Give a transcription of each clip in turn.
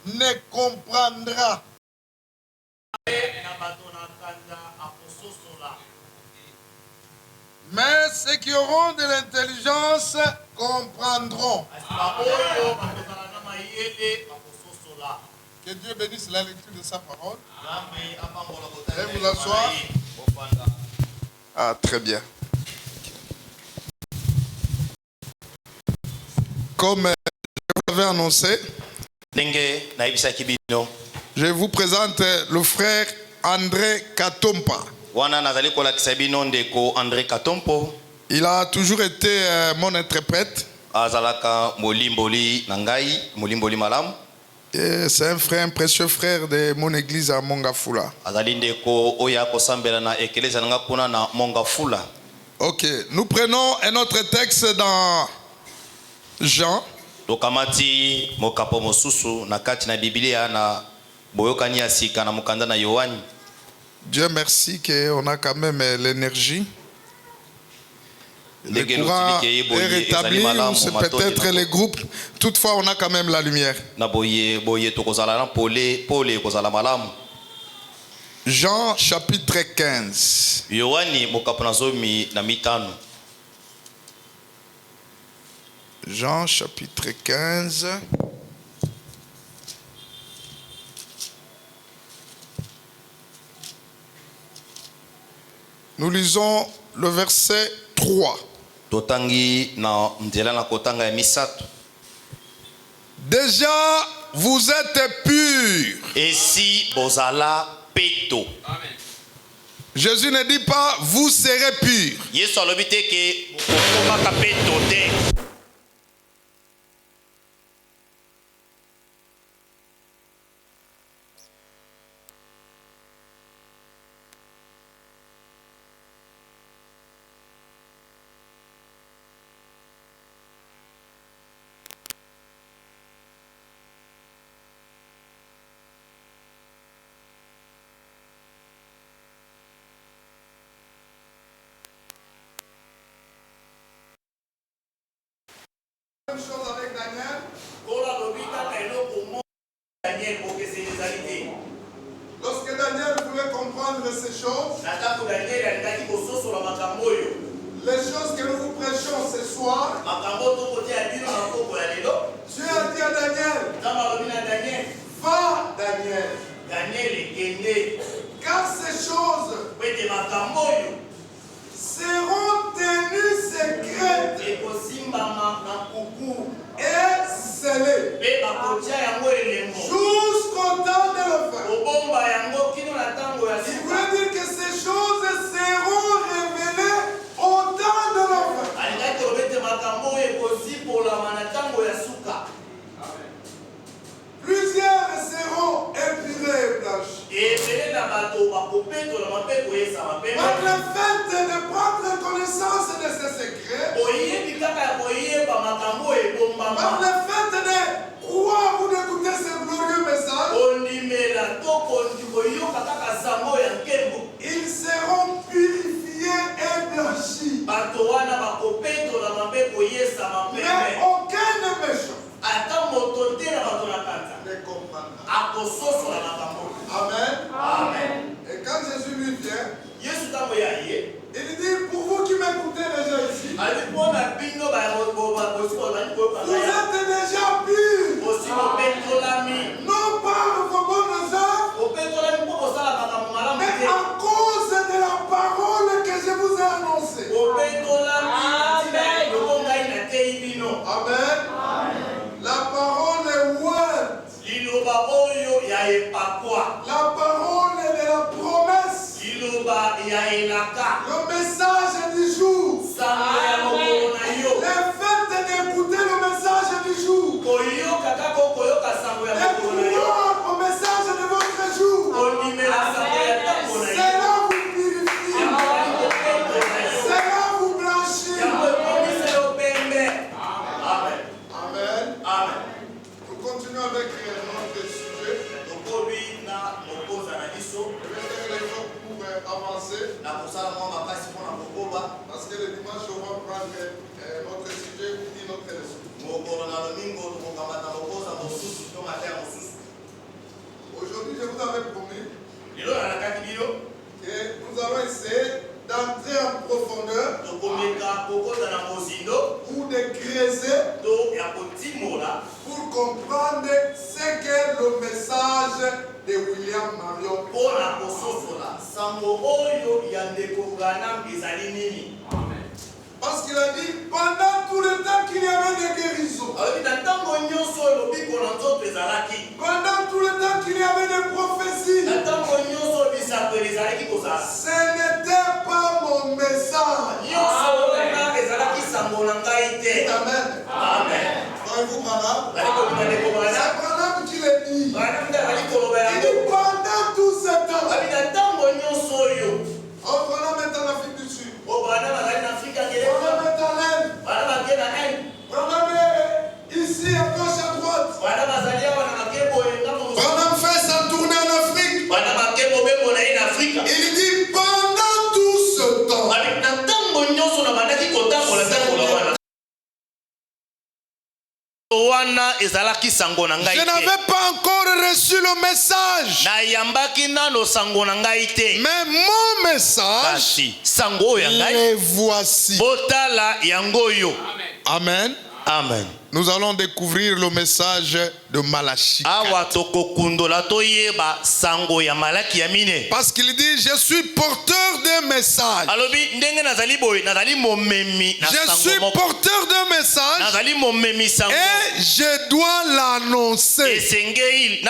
ne comprendra. Mais ceux qui auront de l'intelligence comprendront. Que Dieu bénisse la lecture de sa parole. Et vous asseoir. Ah, très bien. Comme je vous l'avais annoncé, je vous présente le frère André Katompa. Il a toujours été mon interprète. Et c'est un frère, un précieux frère de mon église à Mongafula. Ok, nous prenons un autre texte dans Jean. Dieu merci qu'on a quand même l'énergie. Le courant est rétabli, c'est peut-être les groupes. Toutefois, on a quand même la lumière. Jean chapitre 15. Jean chapitre 15. Nous lisons le verset 3. Déjà, vous êtes purs. Et si bozala peto. Jésus ne dit pas vous serez purs. Même chose avec Daniel. Lorsque Daniel voulait comprendre ces choses, les choses que nous vous prêchons ce soir, Dieu a dit à Daniel, va Daniel, car ces choses seront tenues secrètes et scellées jusqu'au temps de la fin. Il voulait dire que ces choses seront révélées au temps de la fin. Plusieurs seront épurés et blanchis. Par le fait de prendre connaissance de ces secrets, par le fait de croire ou d'écouter ce glorieux message, ils seront purifiés et blanchis. Mais aucun méchant ne comprendra. Amen. Amen. Et quand Jésus lui vient, il dit, pour vous qui m'écoutez déjà ici, vous êtes déjà purs. Non par vos bonnes œuvres, mais à cause de la parole que je vous ai annoncée. Amen. La parole est word. La parole est de la promesse. Le message du jour. Le fait d'écouter le message de creuser pour comprendre ce qu'est le message de William Marion. Parce qu'il a dit, pendant tout le temps qu'il y avait des guérisons, pendant tout le temps qu'il y avait des prophéties, ce n'était pas mon message. Amen. Amen. Voyez-vous, Branham? C'est Branham qui le dit. Il dit pendant tout ce temps. Oh, Branham est en Afrique du Sud. Branham est en Inde. Branham est ici à gauche à droite. Branham fait sa tournée en Afrique. Il dit pendant tout ce temps. Je n'avais pas encore reçu le message. Mais mon message, le voici. Amen. Amen. Nous allons découvrir le message de Malachie. Parce qu'il dit, je suis porteur d'un message. Je suis porteur d'un message et je dois l'annoncer. Je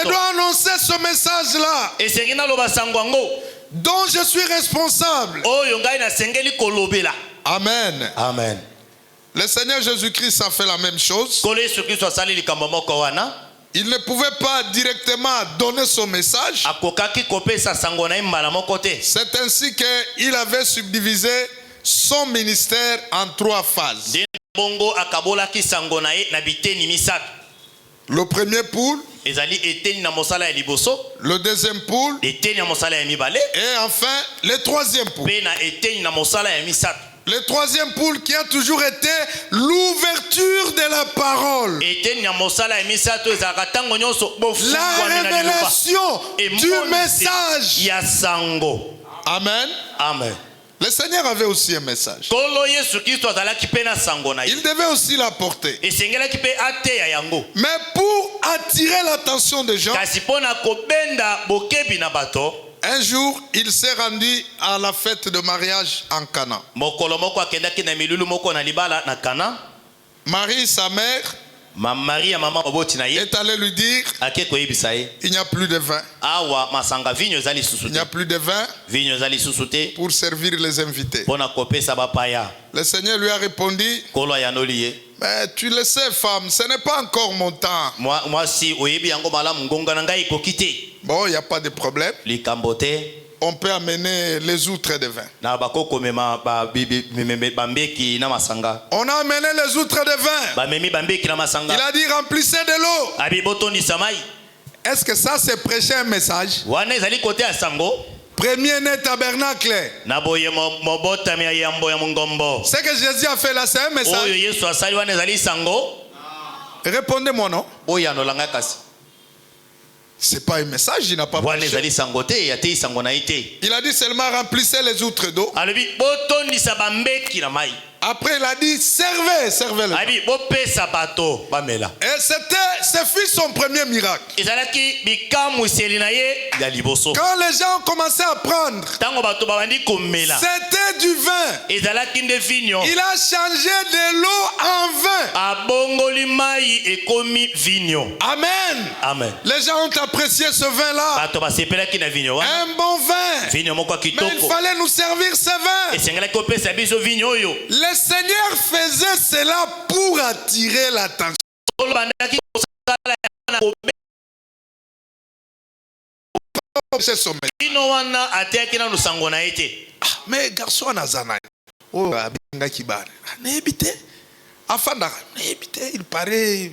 dois annoncer ce message-là dont je suis responsable. Amen. Amen. Le Seigneur Jésus-Christ a fait la même chose. Il ne pouvait pas directement donner son message. C'est ainsi qu'il avait subdivisé son ministère en 3 phases. Le premier poule, le deuxième poule, et enfin le troisième poule. Le troisième poule qui a toujours été l'ouverture de la parole. La révélation du message. Amen. Amen. Le Seigneur avait aussi un message. Il devait aussi l'apporter. Mais pour attirer l'attention des gens, un jour, il s'est rendu à la fête de mariage en Cana. Marie, sa mère, est allée lui dire, il n'y a plus de vin. Il n'y a plus de vin pour servir les invités. Le Seigneur lui a répondu, mais tu le sais, femme, ce n'est pas encore mon temps. Bon, il n'y a pas de problème. On peut amener les outres de vin. On a amené les outres de vin. Il a dit remplissez de l'eau. Est-ce que ça c'est prêcher un message? Premier-né tabernacle. Ce que Jésus a fait là, c'est un message. Répondez-moi non. C'est pas un message, il n'a pas prêché. Il a dit seulement remplissez les outres d'eau. Après il a dit servez les gens. Et ce fut son premier miracle. Quand les gens ont commencé à prendre, c'était du vin. Il a changé de l'eau en vin. Amen. Amen. Les gens ont apprécié ce vin-là. Un bon vin. Mais il fallait nous servir ce vin. Le Seigneur faisait cela pour attirer l'attention. Mais garçon Nazana, il paraît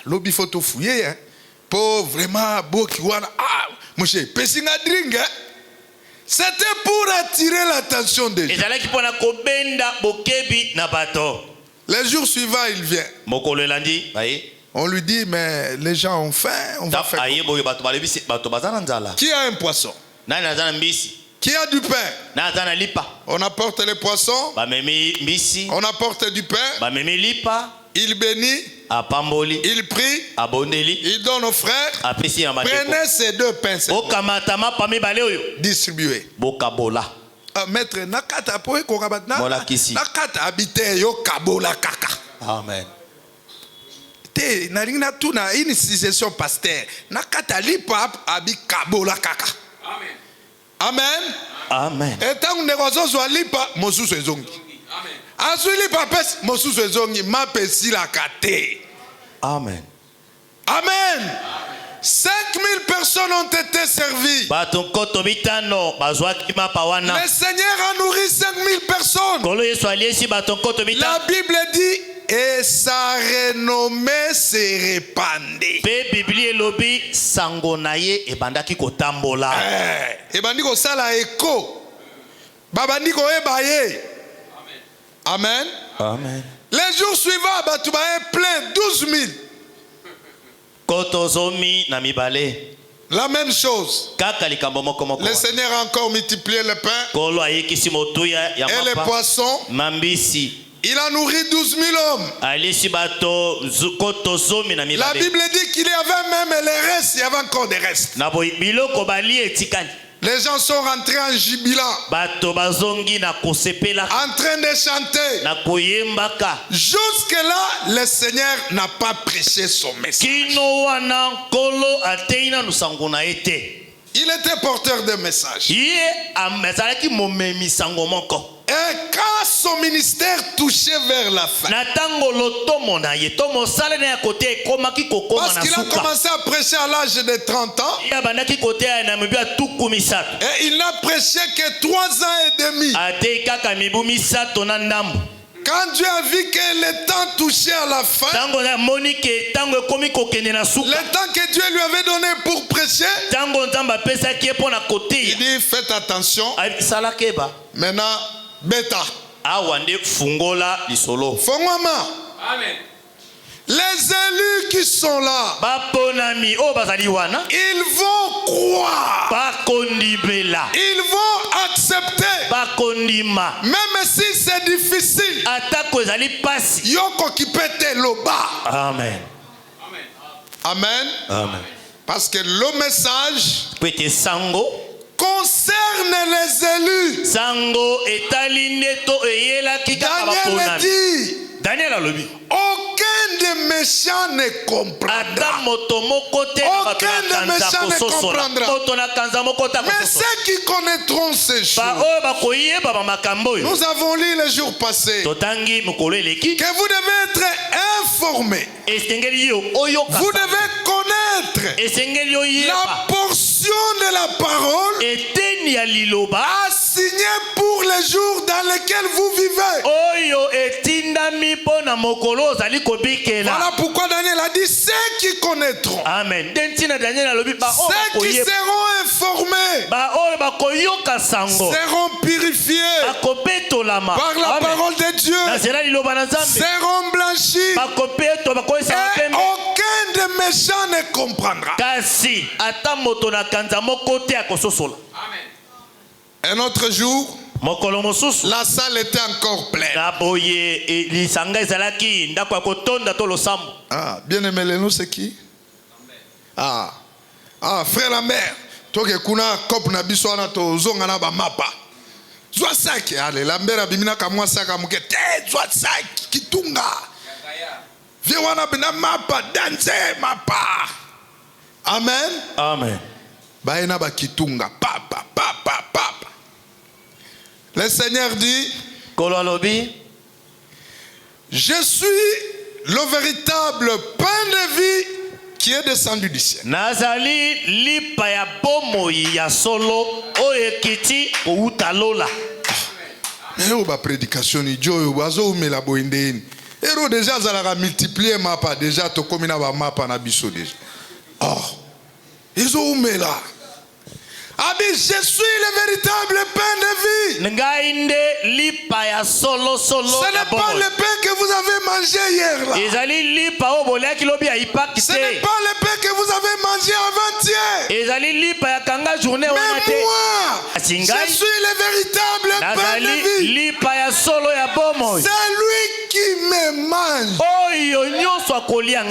lobby photo fouillé pour vraiment beau qui wana monsieur pessinga drink. C'était pour attirer l'attention des gens. Les jours suivants, il vient. On lui dit, mais les gens ont faim, on va faire quoi? Qui a un poisson? Qui Qui a du pain? On apporte les poissons. On apporte du pain. Il bénit. Il prie. Il donne aux frères. Prenez ces 2 pains. Distribuez. Maître, nakata poe korabatna. Nakata habite yo kabola kaka. Amen. Te naringna tuna une session pasteur. Nakata lipa abi kabola kaka. Amen. Amen. Amen. Et tant que nous sommes lipa mosusu ezongi. Amen. Asu lipa pes mosusu ezongi ma pesi la kate. Amen. Amen. 5000 personnes ont été servies. Le Seigneur a nourri 5000 personnes. La Bible dit, et sa renommée s'est répandue. Ebandiko sala eko. Babandiko ebaye. Amen. Amen. Les jours suivants, Batouba est plein, 12 000. La même chose. Le Seigneur a encore multiplié le pain et les poissons. Il a nourri 12 000 hommes. La Bible dit qu'il y avait même les restes, il y avait encore des restes. Les gens sont rentrés en jubilant, en train de chanter. Jusque-là, le Seigneur n'a pas prêché son message. Il était porteur de message. Et quand son ministère touchait vers la fin, parce qu'il a commencé à prêcher à l'âge de 30 ans, et il n'a prêché que 3 ans et demi. Quand Dieu a vu que le temps touchait à la fin, le temps que Dieu lui avait donné pour prêcher, il dit faites attention. Maintenant, bêta. Fongwama. Amen. Les élus qui sont là, ils vont croire, ils vont accepter, même si c'est difficile. Yoko qui pète le bas. Amen. Amen. Amen. Parce que le message concerne les élus. Daniel dit, aucun des méchants ne comprendra. Aucun des méchants ne comprendra. Mais ceux qui connaîtront ces choses, nous avons lu les jours passés que vous devez être informés. Vous devez connaître la portion de la parole assignée pour les jours dans lesquels vous vivez. Voilà pourquoi Daniel a dit ceux qui connaîtront. Amen. Ceux qui seront informés seront purifiés par la parole de Dieu, seront blanchis, et aucun des méchants ne comprendra. Un autre jour, la salle était encore pleine. Ah, bien aimé, nous c'est qui? Ah, frère Lambert, toi qui kuna cop na biso na to zonga na ba mapa. Zwa sac, allez, Lambert abimina ka moi sac amuke, zwa sac kitunga. Viens wana bina mapa, danse mapa. Amen. Amen. Baina ba kitunga, papa. Le Seigneur dit, je suis le véritable pain de vie qui est descendu du ciel. Nazali lipa ya bomo ya solo oyekiti outalola. Mais ba prédication ni jo bazo umela boindeni. Ero déjà zalaka multiplier mapa déjà to komina ba mapa na biso déjà. Oh. Izo umela. Abi, je suis le véritable pain de vie. Ce n'est pas le pain que vous avez mangé hier là. Ce n'est pas le pain que vous avez mangé avant-hier. Mais moi, je suis le véritable pain de vie. C'est lui qui me mange.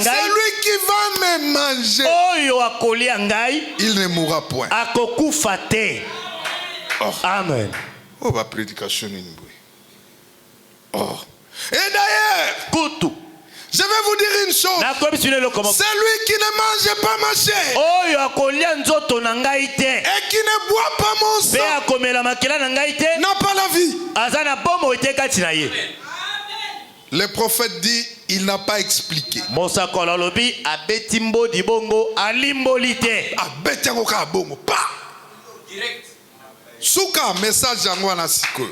C'est lui qui va me manger. Il ne mourra point. Oh. Amen. Oh, ma prédication est une. Oh. Et d'ailleurs, je vais vous dire une chose. Celui qui ne mange pas ma chair et qui ne boit pas mon sang n'a pas la vie. Le prophète dit, il n'a pas expliqué. Souka message yango na siko.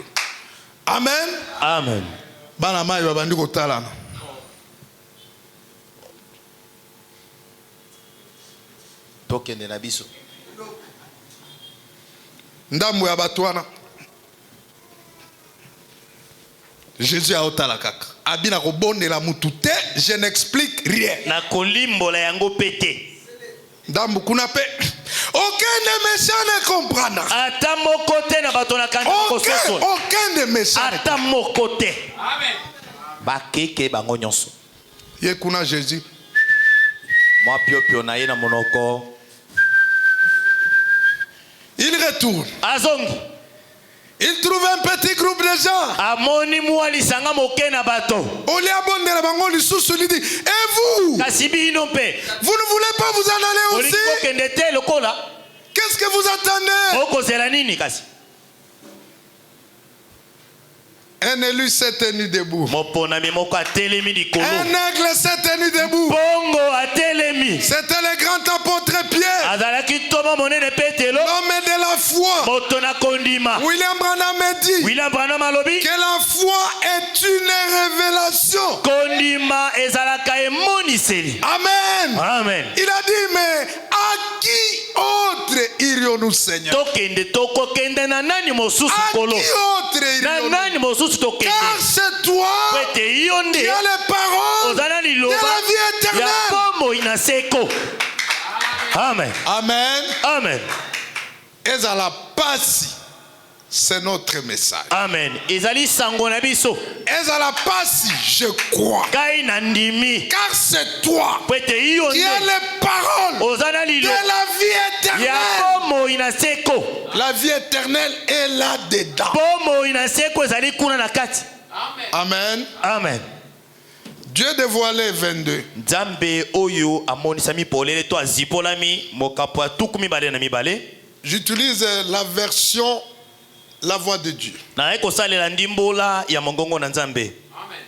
Amen. Amen. Bana mai babandi kotalana. Tokende na biso. Ndambo ya batwana. Jésus a otala kaka. Abina ko bondela mutu te, je n'explique rien. Na kolimbola yango pété. Ndambo kuna pe. Aucun des méchants ne comprendra. Aucun des méchants. Amen. Bakeke bango nyonso. Ye kuna Jésus. Moi pio na ye na monoko. Il retourne. Azongi. Il trouve un petit groupe de gens. Amoni muali sanga moke na bato. Oli abondela bango lisusu li dit, et vous? Kasibi inompe. Vous ne voulez pas vous en aller aussi? Qu'est-ce que vous attendez? Un élu s'est tenu debout. Un aigle s'est tenu debout. C'était le grand apôtre Pierre. L'homme de la foi. William Branham dit que la foi est une révélation. Amen. Amen. Il a dit, mais à qui autre irions-nous, Seigneur? À qui autre irions-nous? Car c'est toi qui as les paroles de la vie éternelle. Amen. Amen. Amen. Et à la passe, c'est notre message. Amen. Ezali sangonabiso. Et à la passe, je crois. Car c'est toi qui as les paroles de la vie éternelle. La vie éternelle est là-dedans. Amen. Amen. Dieu dévoilé 22. J'utilise la version La Voix de Dieu.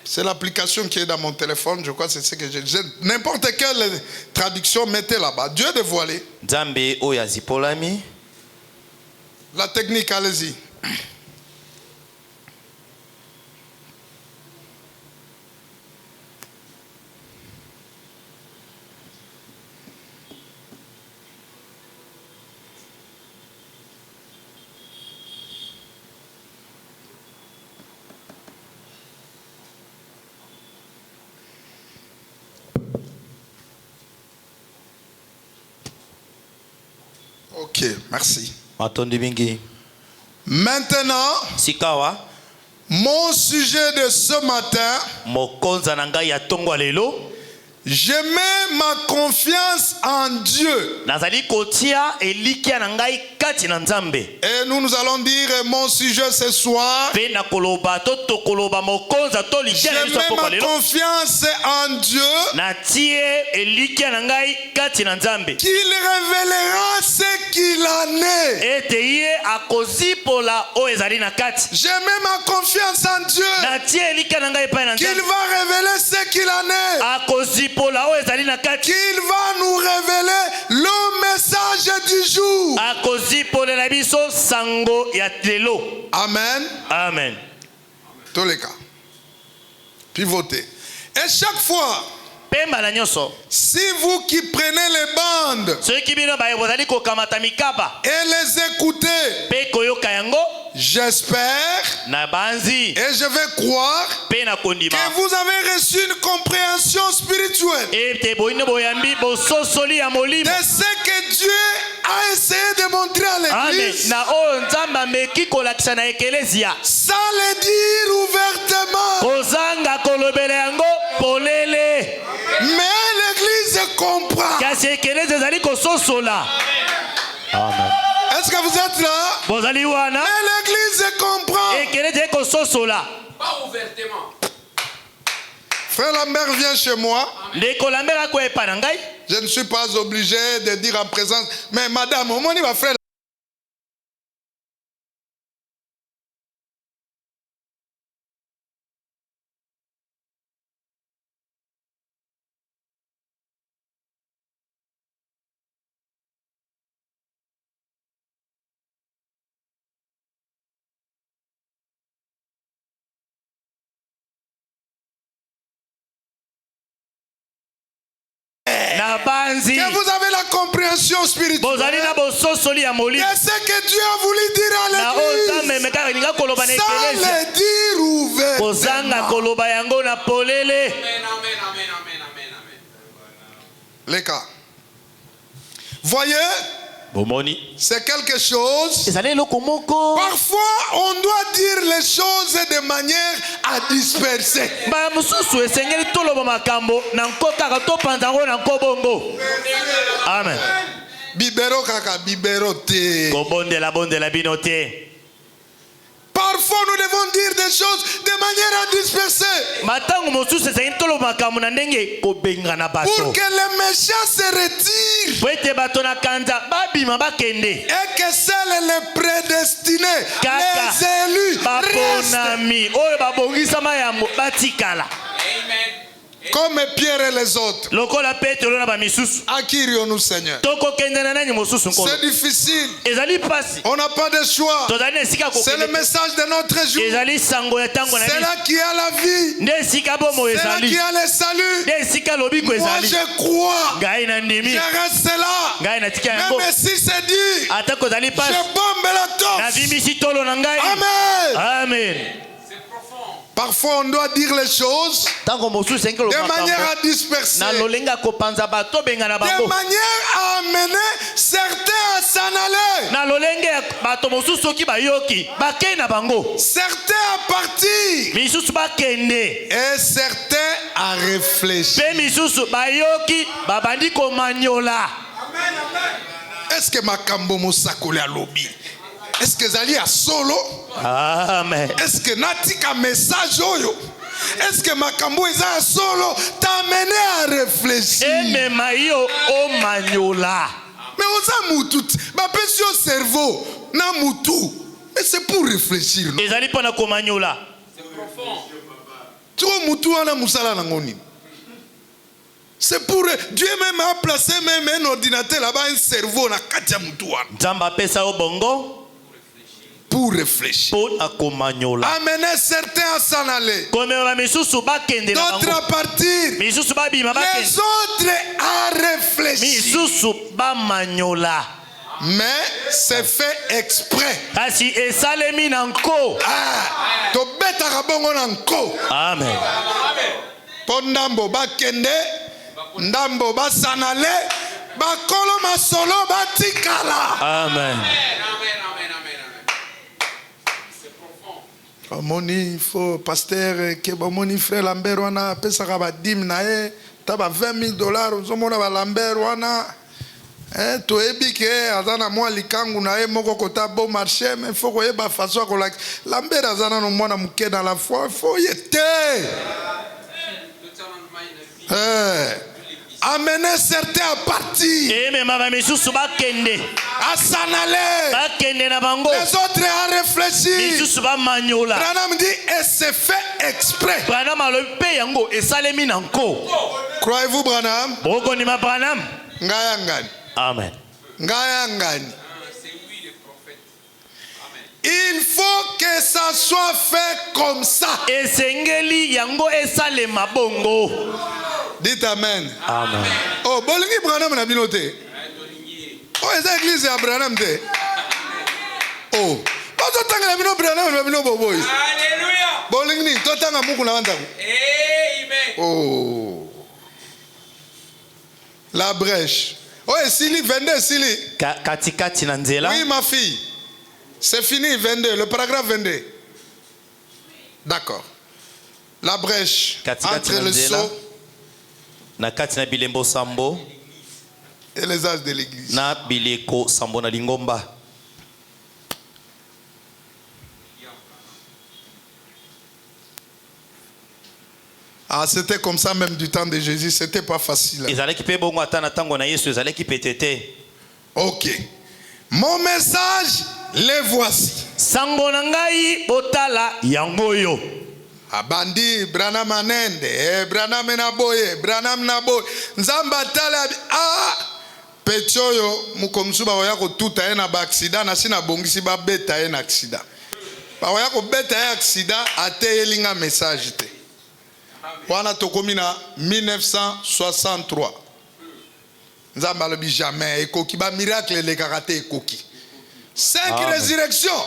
C'est l'application qui est dans mon téléphone. Je crois que c'est ce que j'ai. N'importe quelle traduction, mettez là-bas. Dieu dévoilé. La technique, allez-y. Ok, merci. Maintenant, mon sujet de ce matin, je mets ma confiance en Dieu. Et nous allons dire mon sujet ce soir. Je mets ma confiance en Dieu. Qu'il révélera ce qu'il en est. Je mets ma confiance en Dieu. Qu'il va révéler ce qu'il en est. Qu'il va nous révéler le message du jour. Amen. Amen. Tous les cas. Pivotez. Et chaque fois Si vous qui prenez les bandes et les écoutez, j'espère et je vais croire que vous avez reçu une compréhension spirituelle de ce que Dieu a essayé de montrer à l'église sans le dire ouvertement. Mais l'église comprend. Amen. Est-ce que vous êtes là? Mais l'église comprend. Pas ouvertement. Frère Lambert vient chez moi. Je ne suis pas obligé de dire en présence. Mais madame, au moins il va frère. Que vous avez la compréhension spirituelle de ce que Dieu a voulu dire à l'église sans le dire ouvertement. Les cas. Voyez, c'est quelque chose. Parfois, on doit dire les choses de manière à disperser. Amen. Bibero kaka, bibero te. Parfois, nous devons dire des choses de manière à disperser. Pour que les méchants se retirent. Et que seuls les prédestinés, les élus, restent. Amen. Comme Pierre et les autres. À qui irions-nous, Seigneur? C'est difficile. On n'a pas de choix. C'est le message de notre jour. C'est là qui a la vie. C'est là qui a le salut. Moi je crois. Je reste là. Même si c'est dit, je bombe la torche. Amen. Amen. Parfois on doit dire les choses de manière à disperser, de manière à amener certains à s'en aller, certains à partir et certains à réfléchir. Est-ce que Makambo Moussakole a lobby? Est-ce que Zali a solo? Amen. Est-ce que Natika message oyo? Est-ce que Makambo Eza solo t'a amené à réfléchir? Mais osa mutu, ma au cerveau, na mutu. Mais c'est pour réfléchir, non? C'est profond. Trop mutu ana musala nangoni. C'est pour Dieu même a placé même un ordinateur là-bas, un cerveau na katia mutu wana. Pour réfléchir. Amener certains à s'en aller. D'autres à partir. Les autres à réfléchir. Mais c'est fait exprès. Amen. Pondambo bakende, ndambo basanale, bakolo masolo batikala. Amen. Moni, il faut, pasteur, que moni frère Lambert wana pesa kaba dim na e taba $20,000 uzomona ba Lambert wana to ebike azana mwa likangu na e moko kota bon marché mais faut ko yeba façon ko la Lambert azana no mwana muke dans la foi faut yete amener certains à partir, à s'en aller, les autres à réfléchir. Branham dit et c'est fait exprès. Croyez-vous Branham? Ngayangani. Amen. Ngayangani. Il faut que ça soit fait comme ça. Dites Amen. Amen. Oh, bolingi Branham na binote. Oh, eza église ya Branham te. Oh, bazo tanga na bino Branham na bino boboy. Alléluia. Bolingi to tanga muku na wanda. Amen. Oh. La brèche. Oh, et Sili 22 Sili. Katikati na nzela. Oui, ma fille. C'est fini 22, le paragraphe 22. D'accord. La brèche entre le sceau na kati na bilembo sambo et les âges de l'église. Na bileko sambo na lingomba. Ah, c'était comme ça même du temps de Jésus, c'était pas facile. Ezalaki pe bongo ata na tango na Yesu ezalaki petete. OK. Mon message, les voici. Sango na ngai botala yango yo. Abandi Branham anende, Branham naboye, Branham naboye. Nzamba tala pechoyo mukomsuba oyako tuta ena ba accident na sina bongisi ba beta ena accident. Ba oyako beta ena accident ate elinga message te. Wana tokomi na 1963. Nzamba lobi jamais ekoki ba miracle le karate ekoki. 5 résurrections.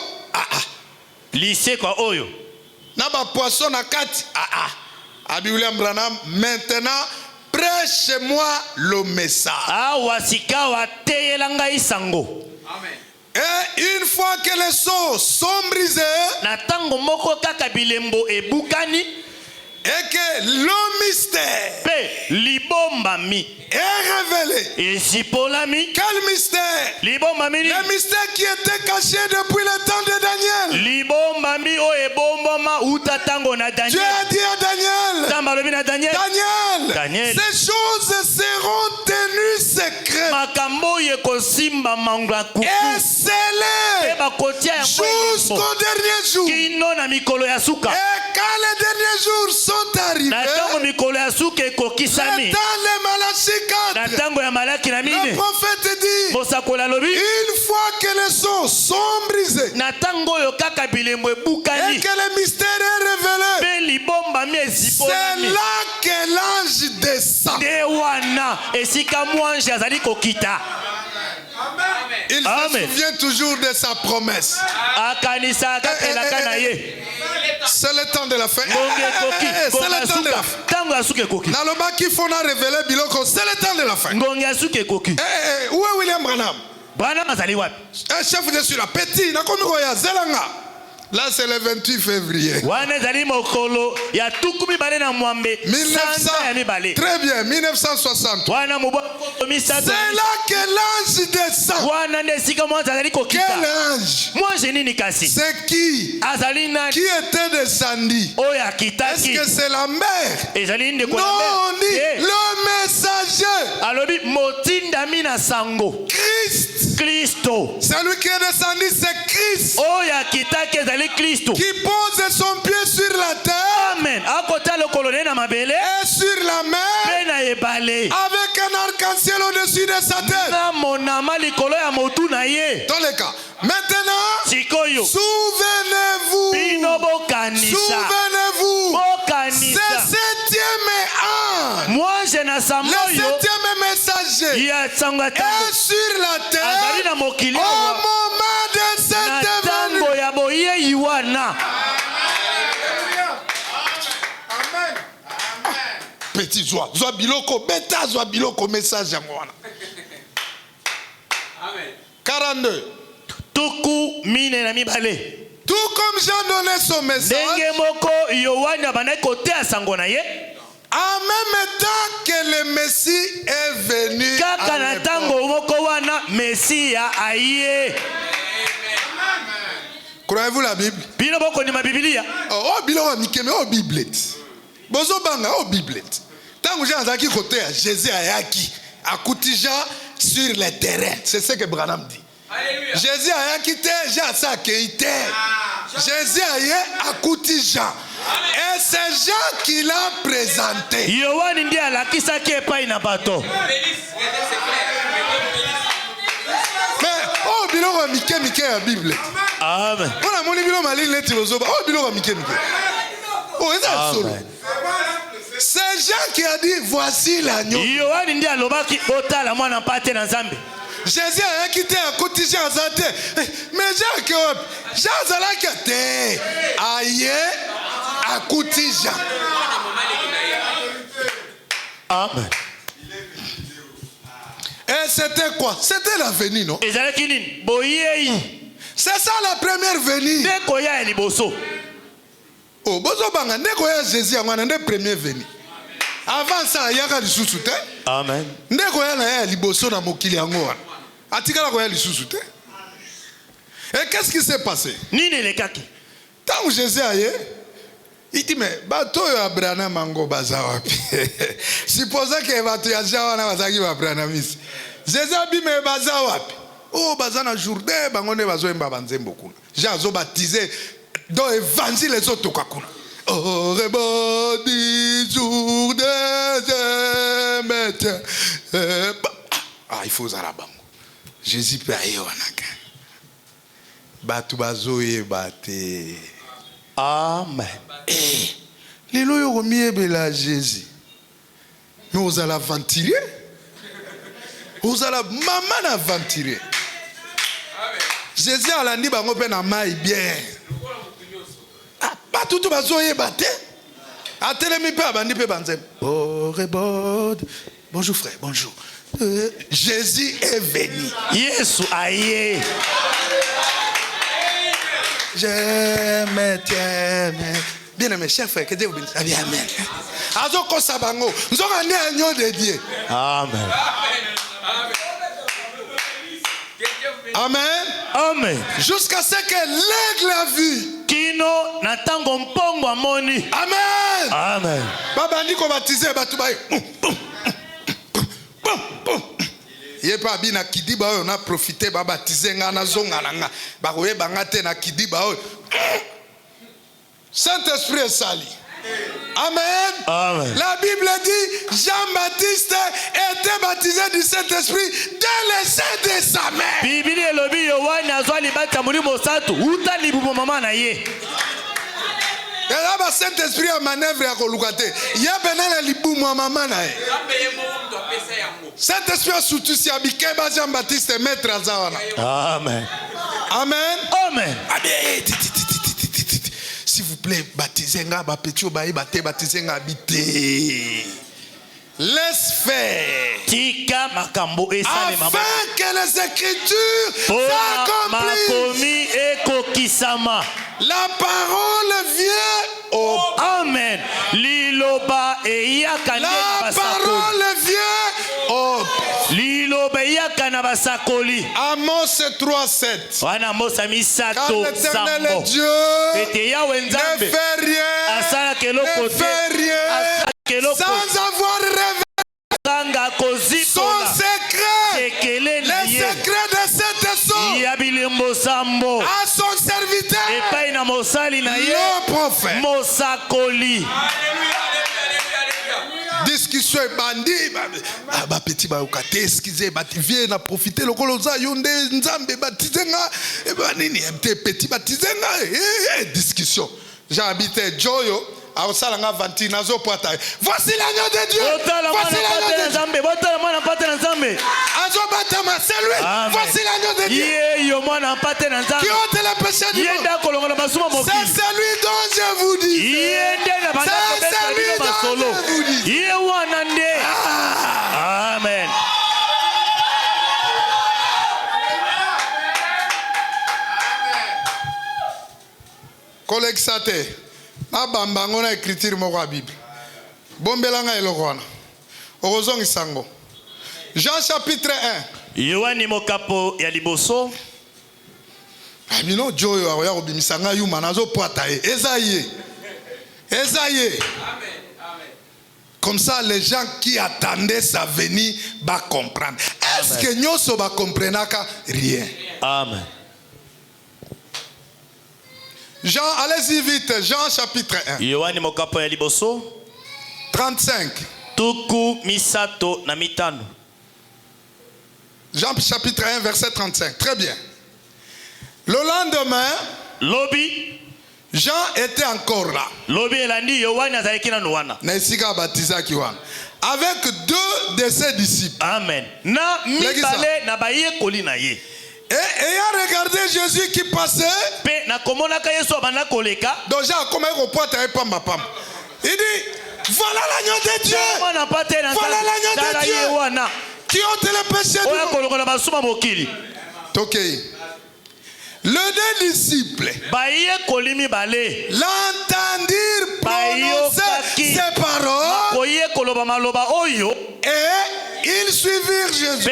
Lycée kwa oyo. Naba poisson na kati. Abi William Branham, maintenant prêche-moi le message. Wasika wa teyelanga isango. Amen. Et une fois que les sceaux sont brisés, na tango moko kaka bilembo ebukani, et que le mystère pe libombami est révélé. Esipolami. Quel mystère? Libombami. Le mystère qui était caché depuis le temps de Daniel. Libombami o ebombama uta tango na Daniel. Dieu a dit à Daniel, Daniel, ces choses seront tenues secrètes et scellées jusqu'au dernier jour. Et quand les derniers jours sont arrivés, dans les Malachie 4, le prophète dit, une fois que les sceaux sont brisés et que le mystère est révélé, c'est là que l'ange descend. Il se souvient toujours de sa promesse. C'est le temps de la fin. C'est le temps de la fin. Nalobaki fona révéler biloko. C'est le temps de la fin. Où est William Branham? Chef de sur la petit. Nakomi koya zelanga. Là, c'est le 28 février. 1900, très bien, 1963. C'est là que l'ange descend. Quel ange? C'est qui? Qui était descendu? Est-ce que c'est la mère? Non, on dit le messager. Christ. Celui qui est descendu, c'est Christ. Qui pose son pied sur la terre. Amen. Et sur la mer. Avec un arc-en-ciel au-dessus de sa tête. Dans les cas. Maintenant, souvenez-vous. Souvenez-vous. Ce septième ange. Le septième messager est sur la terre au moment de cette venue. Petit joie, joie biloko, bêta joie biloko, message à moi. Amen. 42. Tout comme Jean donnait son message, en même temps que le Messie est venu. Croyez-vous la Bible? Oh, Bible. Bozo banga, oh, Bible. Tant que Jean Zaki côté, Jésus a yaki, a coûté Jean sur le terrain. C'est ce que Branham dit. Alléluia. Jésus a quitté Jean ça qui était. Jésus a coûté Jean. Et c'est Jean qui l'a présenté. Mais oh biloko mike la Bible. Amen. On a mon biloko malin lettre bozo. Oh biloko mike. Oh c'est solo. C'est Jean qui a dit voici l'agneau. Yohani ndiye alobaki botala mwana mpate na Nzambe. Jésus a quitté à côté Jean Zate. Mais Jean Zalakate. Aïe à côté Jean. Amen. Et c'était quoi? C'était la venue, non? C'est ça la première venue. Oh, bozo banga ndeko ya Jésus angwana nde premier venu. Avant ça yaka lisusu te. Amen. Ndeko ya na ya liboso na mokili yango wana. Atikala ko ya lisusu te. Et qu'est-ce qui s'est passé? Nini lekaki? Tant Jésus aye, il dit mais bato ya Abraham mango baza wapi? Supposons que bato ya Jawa na bazaki ba Abraham. Jésus abi me baza wapi? Oh baza na Jourdain bango ne bazo emba banzembo kuna. Jean zo baptisé dans l'évangile les autres kakuna. Oh rebodi Jourdain mette. Ah il faut zarabango. Jésus peut aye wanaka. Batu bazoye bate. Amen. Les loyaux ont mis la Jésus. Mais vous allez aventurer. Vous allez maman aventurer. Jésus a dit bango pe na mai bien. Ah, pas tout bazoye bate. Atelemi pe abandi pe banzem. Oh rebod. Bonjour frère, bonjour. Jésus est venu. Yesu aye. Je me tiens. Bien aimé, cher frère, que Dieu vous bénisse. Amen. Azoko sabango. Nous avons un agneau de Dieu. Amen. Amen. Amen. Jusqu'à ce que l'aigle a vu. Kino natango mpongo amoni. Amen. Amen. Baba ndiko baptisé batubaye. Yé pas bien na kidiba on a profité ba baptiser nga na zonga nga ba koye banga te na kidiba. Saint-Esprit est sali. Amen. Amen. La Bible dit Jean-Baptiste était baptisé du Saint-Esprit dès le sein de sa mère. Bible elobi Yohani azwali bata mulimo satu uta libumo mama na ye. Et là le Saint-Esprit a manœuvre à kolukate. Ya benana libumo mama na ye. Saint-Esprit a soutenu si abikeba Jean-Baptiste maître azawana. Amen. Amen. Amen. S'il vous plaît, baptisez nga ba petit obaye bate baptisez nga habité. Laisse faire. Tika makambo esale mama. Afin que les écritures s'accomplissent. La parole vient au. Amen. Liloba eyaka La parole vient au. Liloba eyaka na basakoli. Amos 3:7. Wana mosa Quand misato l'Éternel est sambo. Dieu, Ete yawe ne nzambe. fait rien, Asala keloko ne te. fait rien, Asala keloko. sans avoir révélé Sanga son kozipola. secret. Sekele na Les ye. secrets de cette son Ya bilembo sambo. à son serviteur, Epai na mosali na ye. le prophète. Mosakoli. Discussion bandi ba petit ba ukate excusez ba vie na profiter lokolo za yonde nzambe batizenga e ba nini petit batizenga discussion j'habitais Joyo a osala nga vanti nazo poata voici l'agneau de Dieu voici l'agneau de Dieu Botala mwana mpate na nzambe. azo batama c'est lui voici l'agneau de Dieu Ye yo mwana mpate na nzambe. qui ôte les péchés du monde. Yenda kolongola basuma moki. C'est celui dont je vous dis. Yende na banda kobeta bino basolo. Ye wana nde. Amen. Collègue Sate, na bambango na écriture moko ya Bible. Bombelanga eloko wana. Okozongi sango. Jean chapitre 1. Yohani mokapo ya liboso. Bino Joyo akoya kobimisa nga yuma nazo poata ye. Ezaye. Amen. Comme ça, les gens qui attendaient sa venue va comprendre. Est-ce que nous va comprendre rien? Amen. Jean, allez-y vite. Jean chapitre 1. Yohani mokapo ya liboso. 35. Tuku misato na mitano. Jean chapitre 1 verset 35. Très bien. Le lendemain, Lobi. Jean était encore là. Avec deux de ses disciples. Amen. Et ayant regardé Jésus qui passait, donc Jean a commencé il dit, voilà l'agneau de Dieu. Voilà l'agneau de Dieu qui ôte les péchés du monde. Ok. Le deux disciples l'entendirent prononcer ces paroles et ils suivirent Jésus.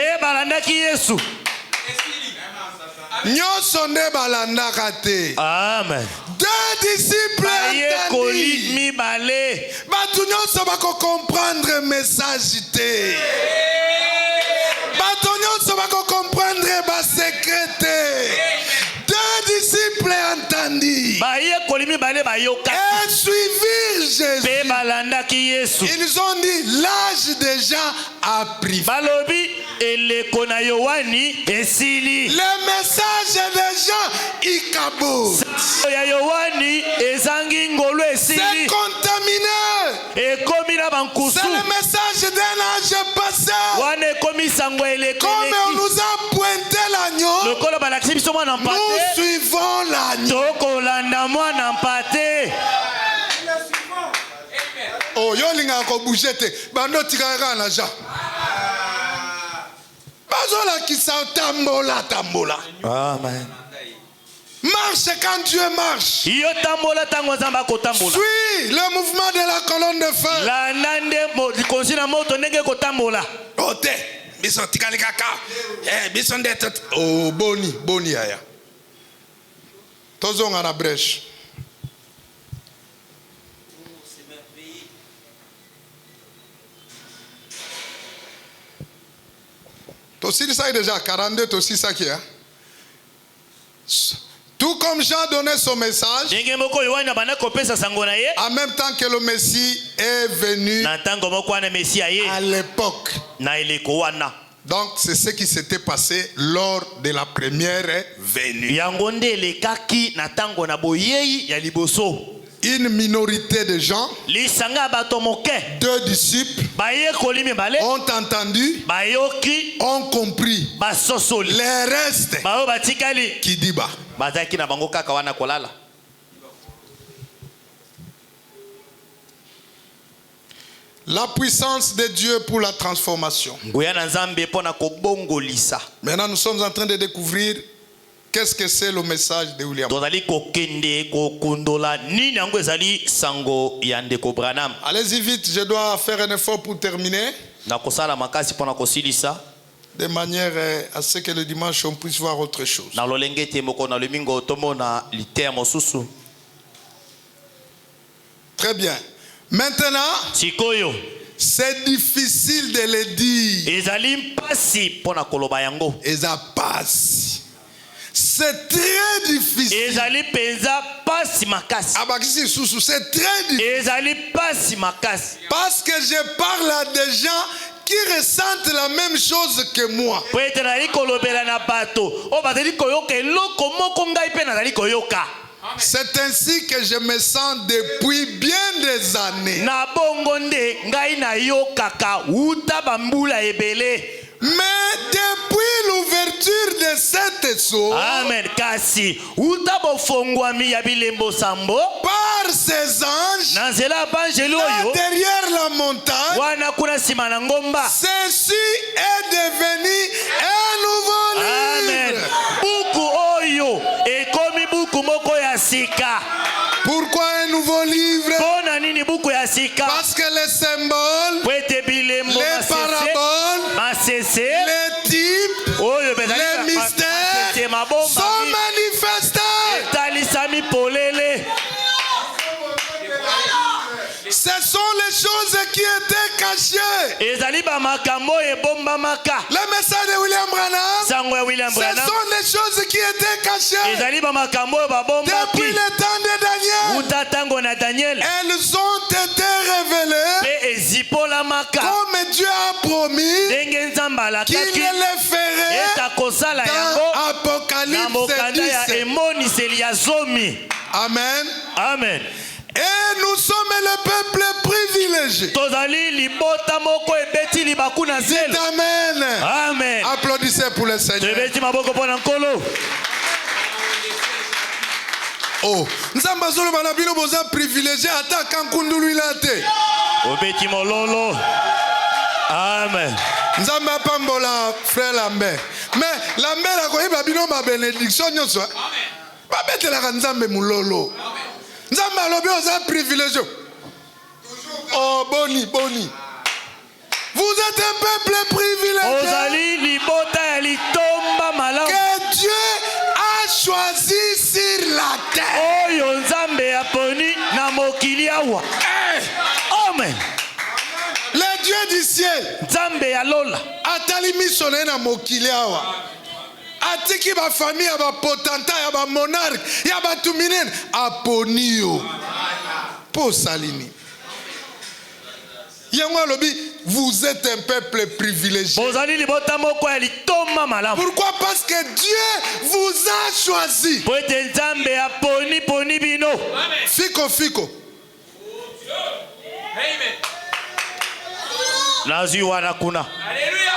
Amen. Deux disciples entendirent. Comprendre le message. Comprendre le secret. Deux disciples entendirent et suivirent Jésus. Ils ont dit, l'âge déjà a pris. Le message de Jean Ikabout c'est contaminé. C'est le message d'un âge passé. Comme on nous a pointé l'agneau, nous suivons l'agneau. Oh, yolinga ko bougete. Bando tikaka na ja. Bazola qui tambola. Amen. Marche quand Dieu marche. Suis le mouvement de la colonne de feu. Ote, bison tikali kaka. Bison de oh boni aya. Tozonga na brèche. Tossi ça déjà 42 tossi ça qui est. Tout comme Jean donnait son message, en même temps que le Messie est venu à l'époque. Donc c'est ce qui s'était passé lors de la première venue. Une minorité de gens, deux disciples, ont entendu, ont compris. Les restes qui dit bas. La puissance de Dieu pour la transformation. Maintenant nous sommes en train de découvrir qu'est-ce que c'est le message de William. Allez-y vite, je dois faire un effort pour terminer. De manière à ce que le dimanche on puisse voir autre chose. Très bien. Maintenant, c'est difficile de le dire. C'est très difficile. C'est très difficile. Parce que je parle à des gens qui ressentent la même chose que moi. C'est ainsi que je me sens depuis bien des années. Mais depuis l'ouverture de cette source, Amen. par ces anges, là derrière la montagne, ceci est devenu un nouveau livre. Pourquoi un nouveau livre? Parce que les symboles, les paraboles, les types, les mystères sont manifestés. Ce sont les choses qui étaient cachées. Le message de William Branham, ce sont les choses qui étaient cachées depuis le temps de Daniel. Elles ont été révélées comme Dieu a promis qu'il les ferait dans Apocalypse 10. Amen. Amen. Et nous sommes le peuple privilégié. Dites Amen. Amen. Applaudissez pour le Seigneur. Oh, nous sommes privilégiés. Amen. Nzamba pambola frère Lambert. Mais Lambert a koyeba bino ma bénédiction nyonso. Amen. Ba betela ka nzambe mulolo. Amen. Nzamba alobi oza privilégié. Oh boni. Vous êtes un peuple privilégié. Que Dieu a choisi sur la terre. Amen. Le Dieu du ciel. Atali missionnaire na mokili awa. Atiki ba famille ya ba potentat ya ba monarque ya ba tuminen aponio. Po salini. Yango lobi, vous êtes un peuple privilégié. Pourquoi? Parce que Dieu vous a choisi. Fico. Amen. Alléluia.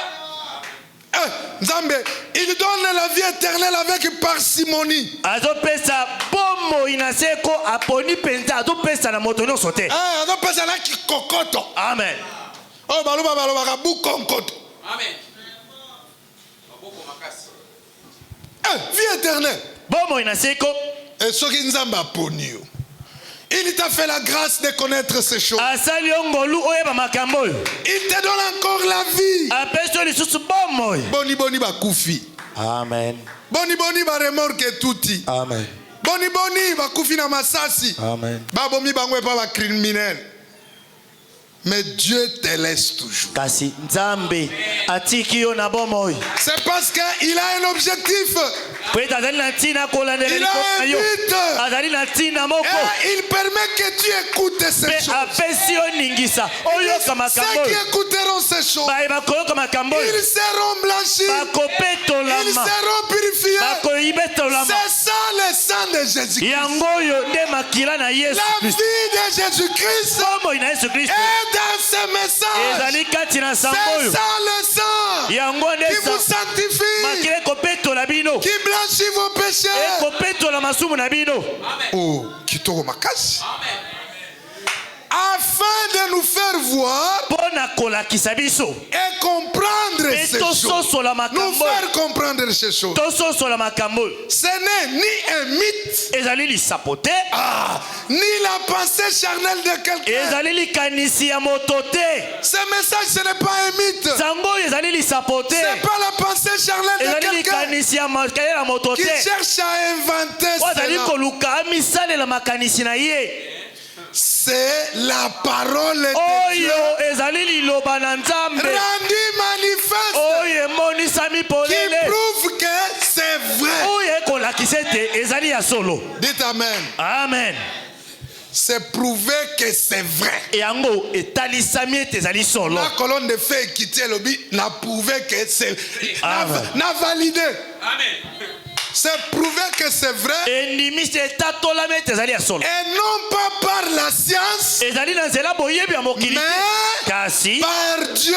Nzambe, il donne la vie éternelle avec parcimonie. Azopesa la kikokoto. Amen. Oh baloba bukonkoto. Amen. Vie éternelle. Et ce qui Nzamba aponi. Il t'a fait la grâce de connaître ces choses. Il te donne encore la vie. Boni ba koufi. Amen. Boni ba remorque touti. Amen. Boni ba koufi na masasi. Amen. Ba bomi ba ngwe pa ba criminel. Mais Dieu te laisse toujours. C'est parce qu'il a un objectif. Il a un but. Et il permet que tu écoutes ces choses. Ceux qui écouteront ces choses, ils seront blanchis. Ils seront purifiés. C'est ça le sang de Jésus-Christ. La vie de Jésus-Christ est dans ce message. C'est ça le sang qui vous sanctifie, qui blanchit vos péchés. Oh, kitoko makasi. Afin de nous faire voir et comprendre ces choses. Nous faire comprendre ces choses. Ce n'est ni un mythe, ni la pensée charnelle de quelqu'un. Ce message, ce n'est pas un mythe. Ce n'est pas la pensée charnelle de quelqu'un qui cherche à inventer cela. C'est la parole de Dieu rendue manifeste qui prouve que c'est vrai. Dites Amen. Amen. C'est prouvé que c'est vrai. La colonne de feu qui n'a prouvé que c'est n'a validé. Amen. C'est prouvé que c'est vrai. Et non pas par la science, mais par Dieu.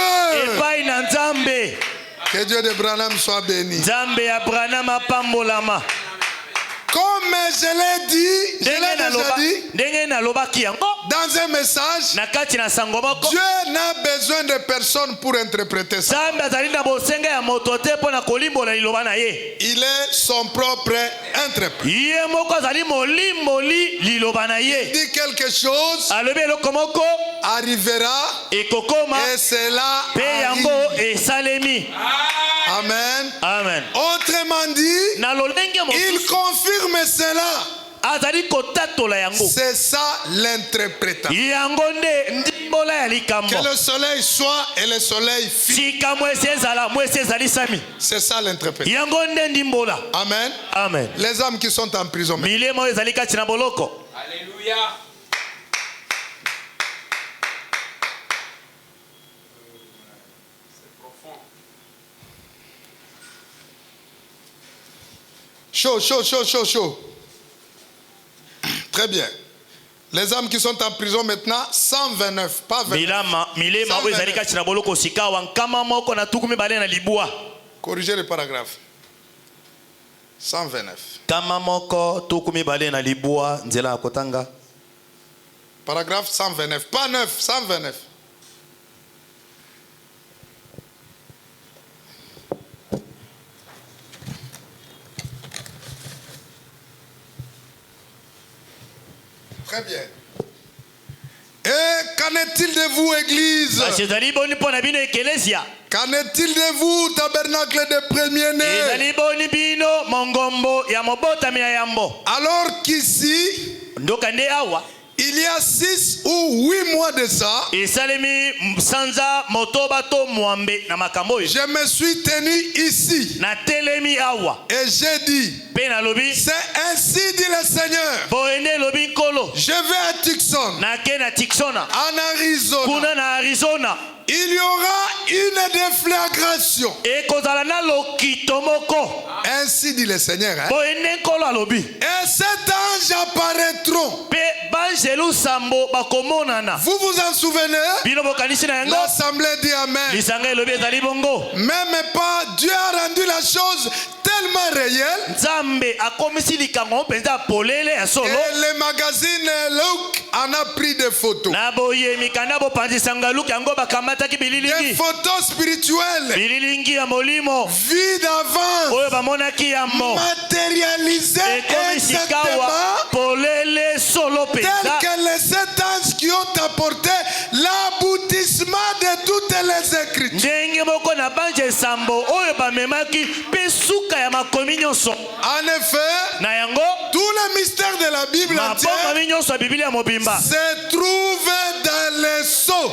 Que Dieu de Branham soit béni. Comme je l'ai dit, dans un message, Dieu n'a besoin de personne pour interpréter ça. Il est son propre interprète. Il dit quelque chose, arrivera, et cela arrive. Amen. Amen. Autrement dit, il confirme cela. C'est ça l'interprétation. Que le soleil soit et le soleil fût. C'est ça l'interprétation. Amen. Amen. Les hommes qui sont en prison. Alléluia. Chaud. Très bien. Les âmes qui sont en prison maintenant, 129, pas 29. Corrigez le paragraphe. 129. Paragraphe 129. Pas 9, 129. Très bien. Et qu'en est-il de vous, Église? Qu'en est-il de vous, tabernacle de premier-né? Alors qu'ici, il y a 6 ou 8 mois de ça, je me suis tenu ici et j'ai dit, c'est ainsi dit le Seigneur, je vais à Tucson, en Arizona. Il y aura une déflagration. Ainsi dit le Seigneur. Hein? Et cet ange apparaîtront. Vous vous en souvenez? L'assemblée dit Amen. Même pas, Dieu a rendu la chose tellement réelle. Et le magazine Look en a pris des photos. Des photos spirituelles. Vues d'avance. Matérialisées exactement. Tels que les 7 anges qui ont apporté l'aboutissement de toutes les Écritures. En effet, tous les mystères de la Bible entière se trouvent dans les sceaux.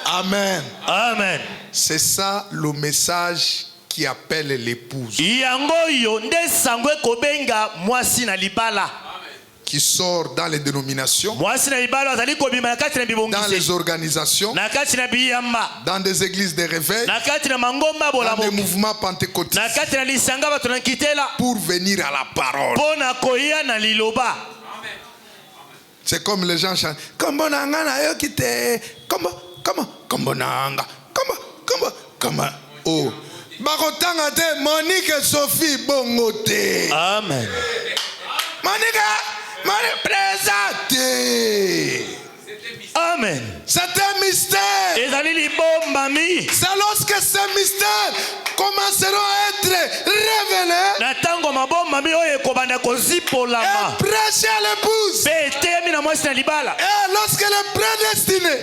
Amen. Amen. C'est ça le message qui appelle l'épouse. Qui sort dans les dénominations, dans les organisations, dans des églises de réveil, dans des mouvements pentecôtistes, pour venir à la parole. C'est comme les gens chantent. Oh. Bakotanga te Monique Sophie Bongote. Amen. Monique présente. Amen. C'est un mystère. C'est lorsque ces mystères commenceront à être révélés et prêcher à l'épouse. Et lorsque les prédestinés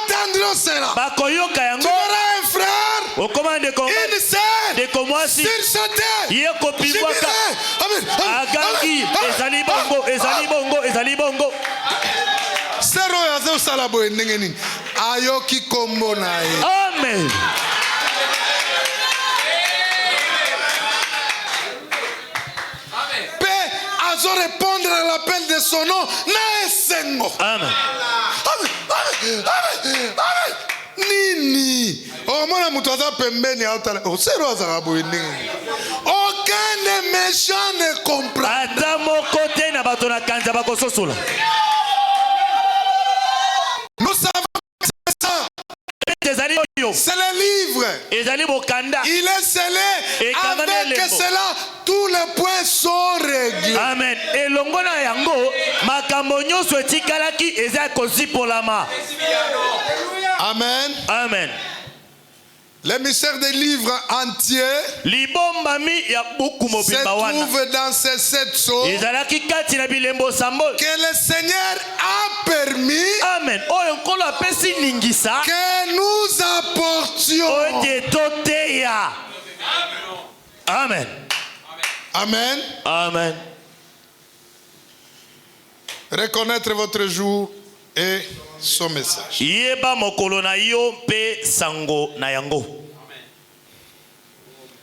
entendront cela, tu verras un frère, une sœur sur ce terre. Amen. Répondre à l'appel de son nom. Amen. Nini. Aucun des méchants ne comprend. Nous savons que c'est ça. C'est le livre. Il est scellé. Avec cela, tous les points sont réglés. Amen. Amen. Amen. Les mystères des livres entiers se trouvent dans ces 7 sceaux que le Seigneur a permis que nous apportions. Amen. Amen. Amen. Reconnaître votre jour et son message.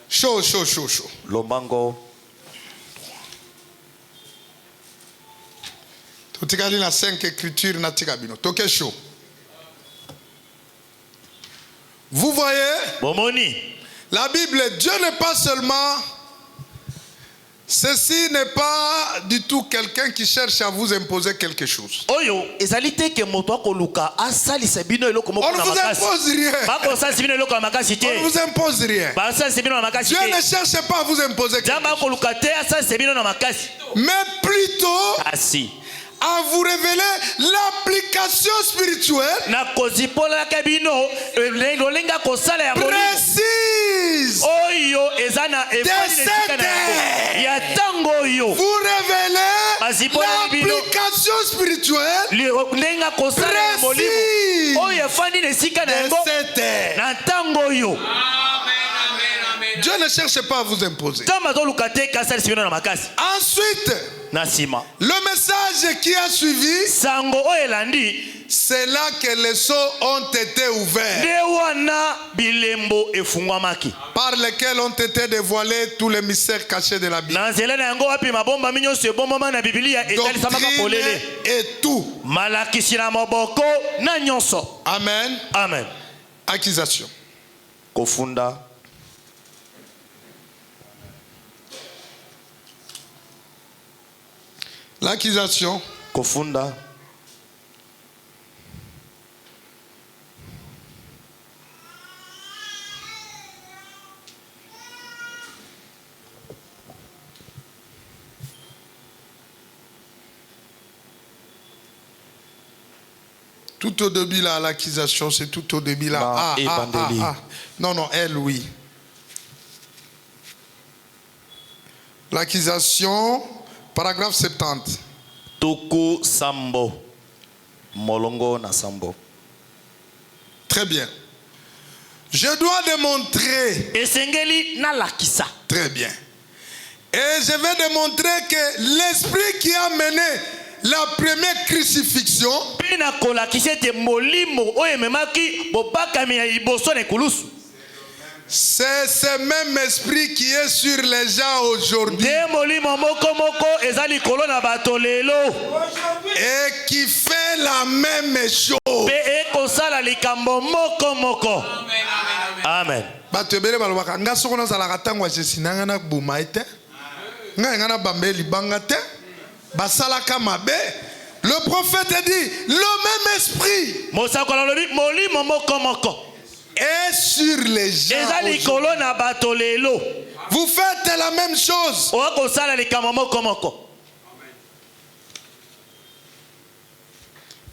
Chaud. Lombango. Tutikali na 5 écritures na tikabino. Toke chaud. Vous voyez? Bomoni. La Bible, Dieu n'est pas seulement Ceci n'est pas du tout quelqu'un qui cherche à vous imposer quelque chose. On ne vous impose rien. On ne vous impose rien. Dieu ne cherche pas à vous imposer quelque chose. Mais plutôt à vous révéler l'application spirituelle précise de cette terre. Vous révélez l'application spirituelle précise de cette terre. Dieu ne cherche pas à vous imposer. Ensuite, le message qui a suivi, c'est là que les seaux ont été ouverts, par lesquels ont été dévoilés tous les mystères cachés de la Bible. Doctrine et tout. Amen. Amen. Accusation. Kofunda. L'accusation. Kofunda. Tout au début là, l'accusation, c'est tout au début là. Non, non, elle, oui. L'accusation, paragraphe 70. Tuku Sambo. Molongo na Sambo. Très bien. Je dois démontrer. Très bien. Et je vais démontrer que l'esprit qui a mené la première crucifixion, c'est ce même esprit qui est sur les gens aujourd'hui et qui fait la même chose. Amen. Le prophète dit, le même esprit est sur les gens. Vous faites la même chose.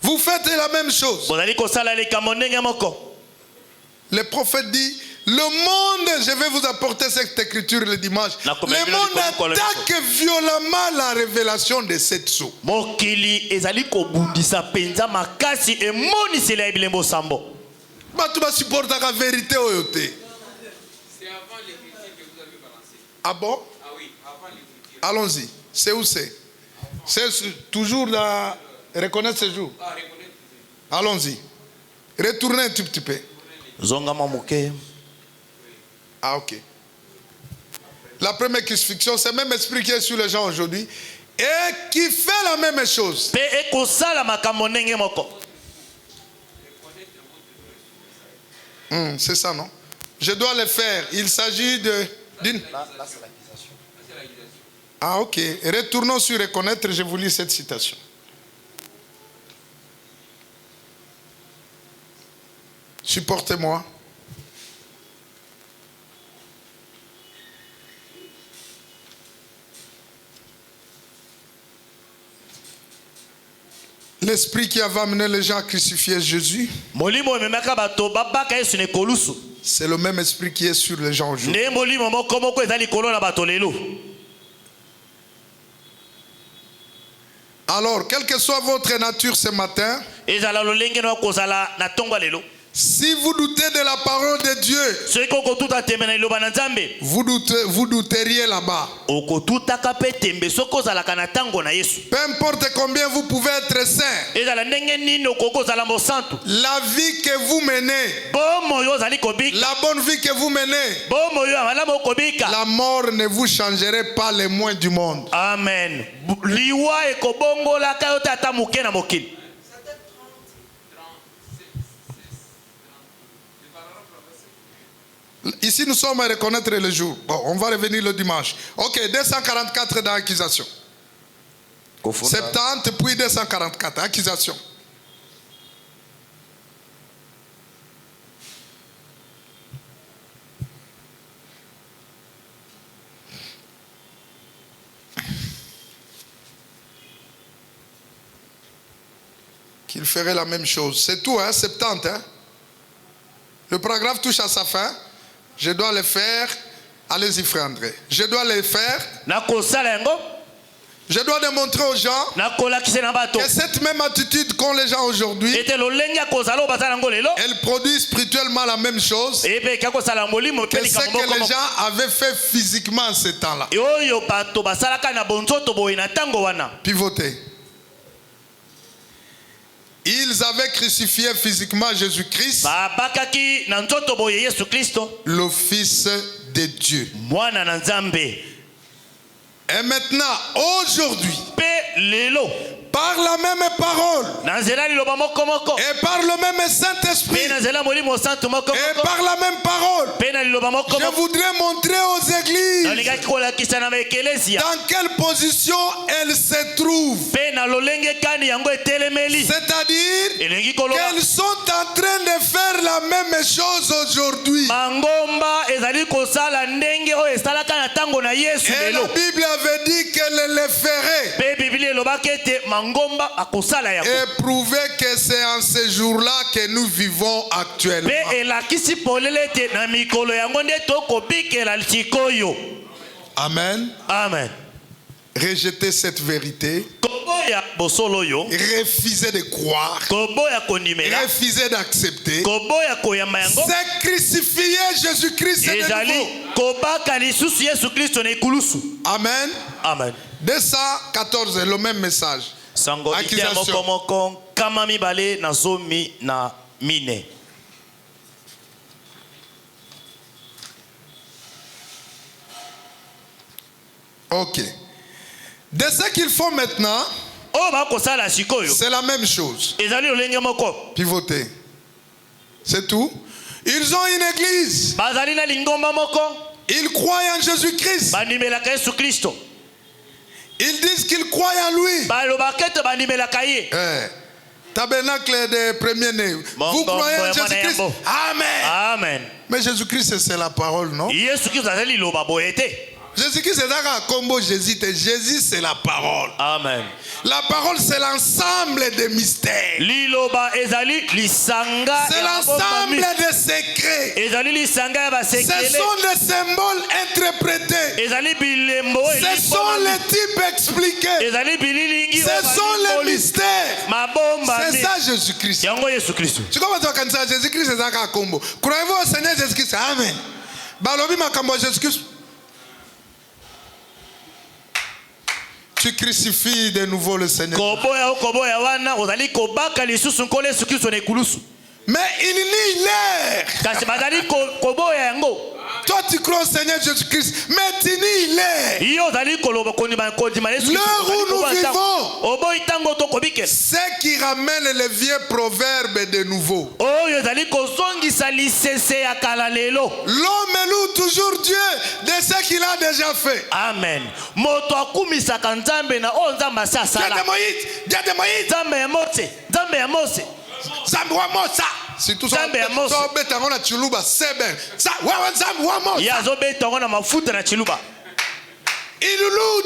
Vous faites la même chose. Le prophète dit, le monde, je vais vous apporter cette écriture le dimanche. Le monde attaque violemment la révélation de cette sceau. Tu vas supporter la vérité. C'est avant l'écriture que vous avez balancé. Ah bon? Ah oui, avant l'écriture. Allons-y. C'est où c'est? C'est toujours là. Reconnaître ce jour. Ah, reconnaître. Allons-y. Retournez un tout petit peu. Ah, ok. La première crucifixion, c'est le même esprit qui est sur les gens aujourd'hui et qui fait la même chose. C'est ça, non? Je dois le faire. Il s'agit d'une... Ah, ok. Retournons sur reconnaître. Je vous lis cette citation. Supportez-moi. L'esprit qui avait amené les gens à crucifier Jésus, c'est le même esprit qui est sur les gens aujourd'hui. Alors, quelle que soit votre nature ce matin, si vous doutez de la parole de Dieu, vous douteriez là-bas. Peu importe combien vous pouvez être saint, la vie que vous menez, la bonne vie que vous menez, la mort ne vous changerait pas les moins du monde. Amen. Ici, nous sommes à reconnaître le jour. Bon, on va revenir le dimanche. Ok, 244 dans l'accusation. 70 puis 244, accusation. Qu'il ferait la même chose. C'est tout, hein, 70. Hein? Le paragraphe touche à sa fin. Je dois le faire. Allez-y, frère André. Je dois le faire. Je dois démontrer aux gens que cette même attitude qu'ont les gens aujourd'hui, elle produit spirituellement la même chose que ce que les gens avaient fait physiquement en ce temps-là. Pivotez. Ils avaient crucifié physiquement Jésus-Christ, le Fils de Dieu. Et maintenant, aujourd'hui, par la même parole, et par le même Saint-Esprit, et par la même parole, je voudrais montrer aux églises dans quelle position elles se trouvent. C'est-à-dire qu'elles sont en train de faire la même chose aujourd'hui. Et la Bible avait dit qu'elle le ferait. Et prouver que c'est en ce jour-là que nous vivons actuellement. Amen. Amen. Rejeter cette vérité. Refuser de croire. Refuser d'accepter. C'est crucifier Jésus-Christ de nouveau. Amen. Amen. 214, le même message. Accusation. Ok. De ce qu'ils font maintenant, c'est la même chose. Pivotez. C'est tout. Ils ont une église. Ils croient en Jésus-Christ. Ils disent qu'ils croient en lui. Tabernacle des premiers-nés. Vous croyez en Jésus-Christ? Amen. Amen. Mais Jésus-Christ, c'est la parole, non? Jésus-Christ, c'est un combo Jésus. Jésus, c'est la parole. Amen. La parole, c'est l'ensemble des mystères. C'est l'ensemble des secrets. Ce sont des symboles interprétés. Ce sont les types expliqués. Ce sont les mystères. C'est ça Jésus-Christ. Tu comprends quand Jésus-Christ, c'est un combo. Croyez-vous au Seigneur Jésus-Christ? Amen. Balobi makambo Jésus-Christ. Tu crucifies de nouveau le Seigneur. Mais il nie l'air. Toi tu crois au Seigneur Jésus-Christ, mais tu nies l'air. L'heure où nous vivons, c'est qui ramène les vieux proverbes de nouveau. L'homme loue toujours Dieu de ce qu'il a déjà fait. Amen. Si tout ça, il loue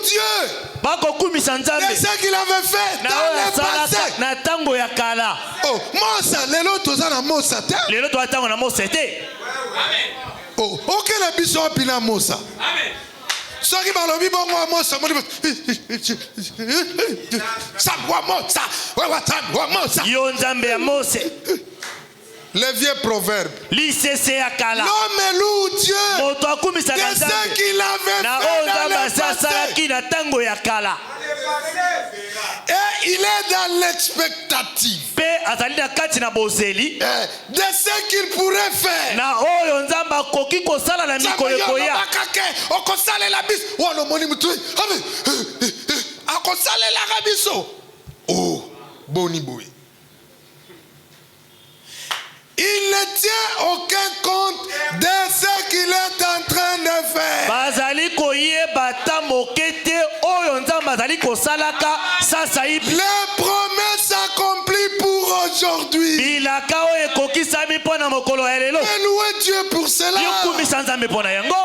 Dieu de ce qu'il avait fait dans le passé. Oh, Mosa, oh, aucun épisode pina Mosa. Soki balobi bongo Mosa, les vieux proverbes. L'homme loue Dieu de ce qu'il avait fait dans le passé. Et il est dans l'expectative de ce qu'il pourrait faire. Oh, boni boy. Il ne tient aucun compte de ce qu'il est kosalaka sasa hivi. Les promesses accomplies pour aujourd'hui. Bilaka oyo ekokisami mpona mokolo ya lelo. Louez Dieu pour cela. Yokumisa Nzambe mpona yango.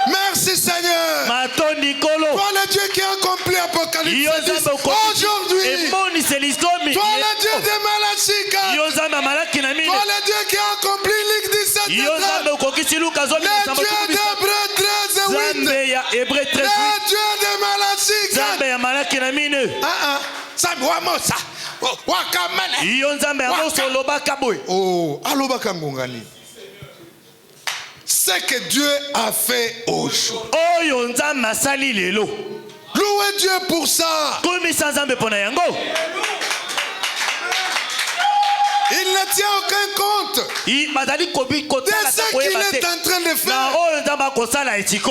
Merci Seigneur. Toi le Dieu qui a accompli Apocalypse 10 aujourd'hui. Toi le Dieu de Malachika. Toi le Dieu qui a accompli Luc 17 le Dieu d'Hébreu 13 8. Le Dieu de Malachika. Oh, alobaka ngongani. Ce que Dieu a fait aujourd'hui. Louez Dieu pour ça. Il ne tient aucun compte de ce qu'il est en train de faire.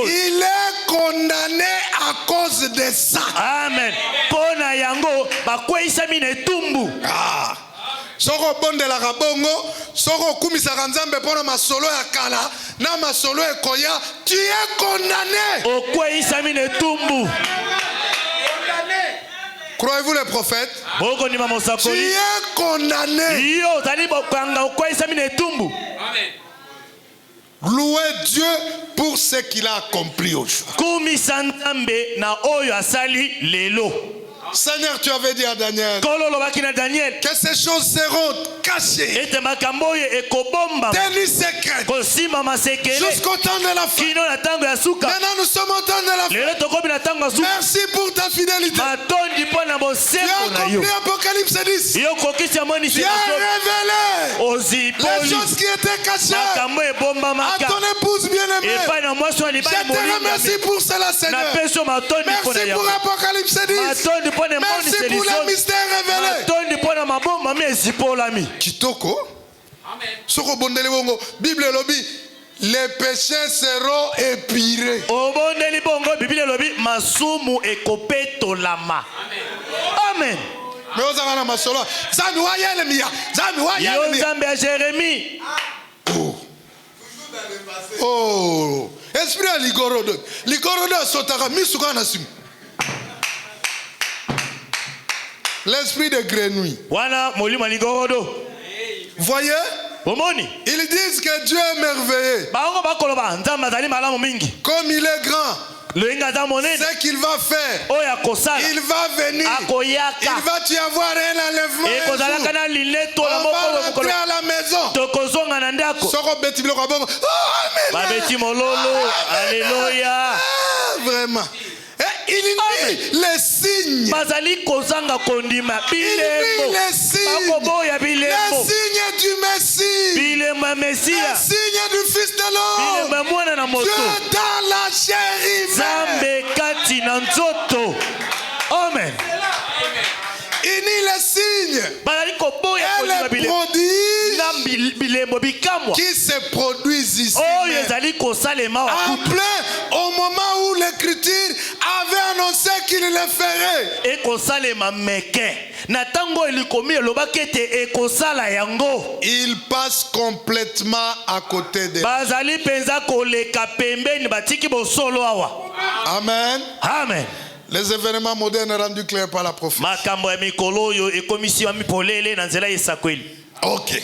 Il est condamné à cause de ça. Amen. Ah. Soko bonde la rabongo, soko kumisaka Nzambe pona masolo ya kala, na masolo ekoya, tu es condamné. Croyez-vous les prophètes? Tu es condamné. Louez Dieu pour ce qu'il a accompli aujourd'hui. Seigneur, tu avais dit à Daniel que ces choses seront cachées, tenues secrètes jusqu'au temps de la fin. Maintenant nous sommes au temps de la fin. Merci pour ta fidélité. Tu as accompli Apocalypse 10. Tu as révélé les choses qui étaient cachées à ton épouse bien-aimée. Je te remercie pour cela, Seigneur. Merci pour Apocalypse 10. Merci pour le mystère révélé. Kitoko. Soko bondeli bongo. Bible lobi. Les péchés seront épirés. Amen. Mais on a masolo. Zami wa yele miya. Zami wa yele miya. Jérémie. Oh. Esprit à ligorodo. Ligorodo sotaka misuka na simu. L'esprit de grenouille. Voyez? Ils disent que Dieu est merveilleux. Comme il est grand. Ce qu'il va faire, il va venir, il va y avoir un enlèvement. On va rentrer à la maison. Vraiment. Il dit les signes. Il dit les signes. Les signes du Messie. Les signes du Fils de l'homme. Dieu dans la chair humaine. Amen. Il dit les signes. Et les prodiges qui se produisent ici. En plein au moment où l'Écriture avait annoncé qu'il le ferait. Il passe complètement à côté de. Amen. Amen. Les événements modernes rendus clairs par la prophétie. Ok.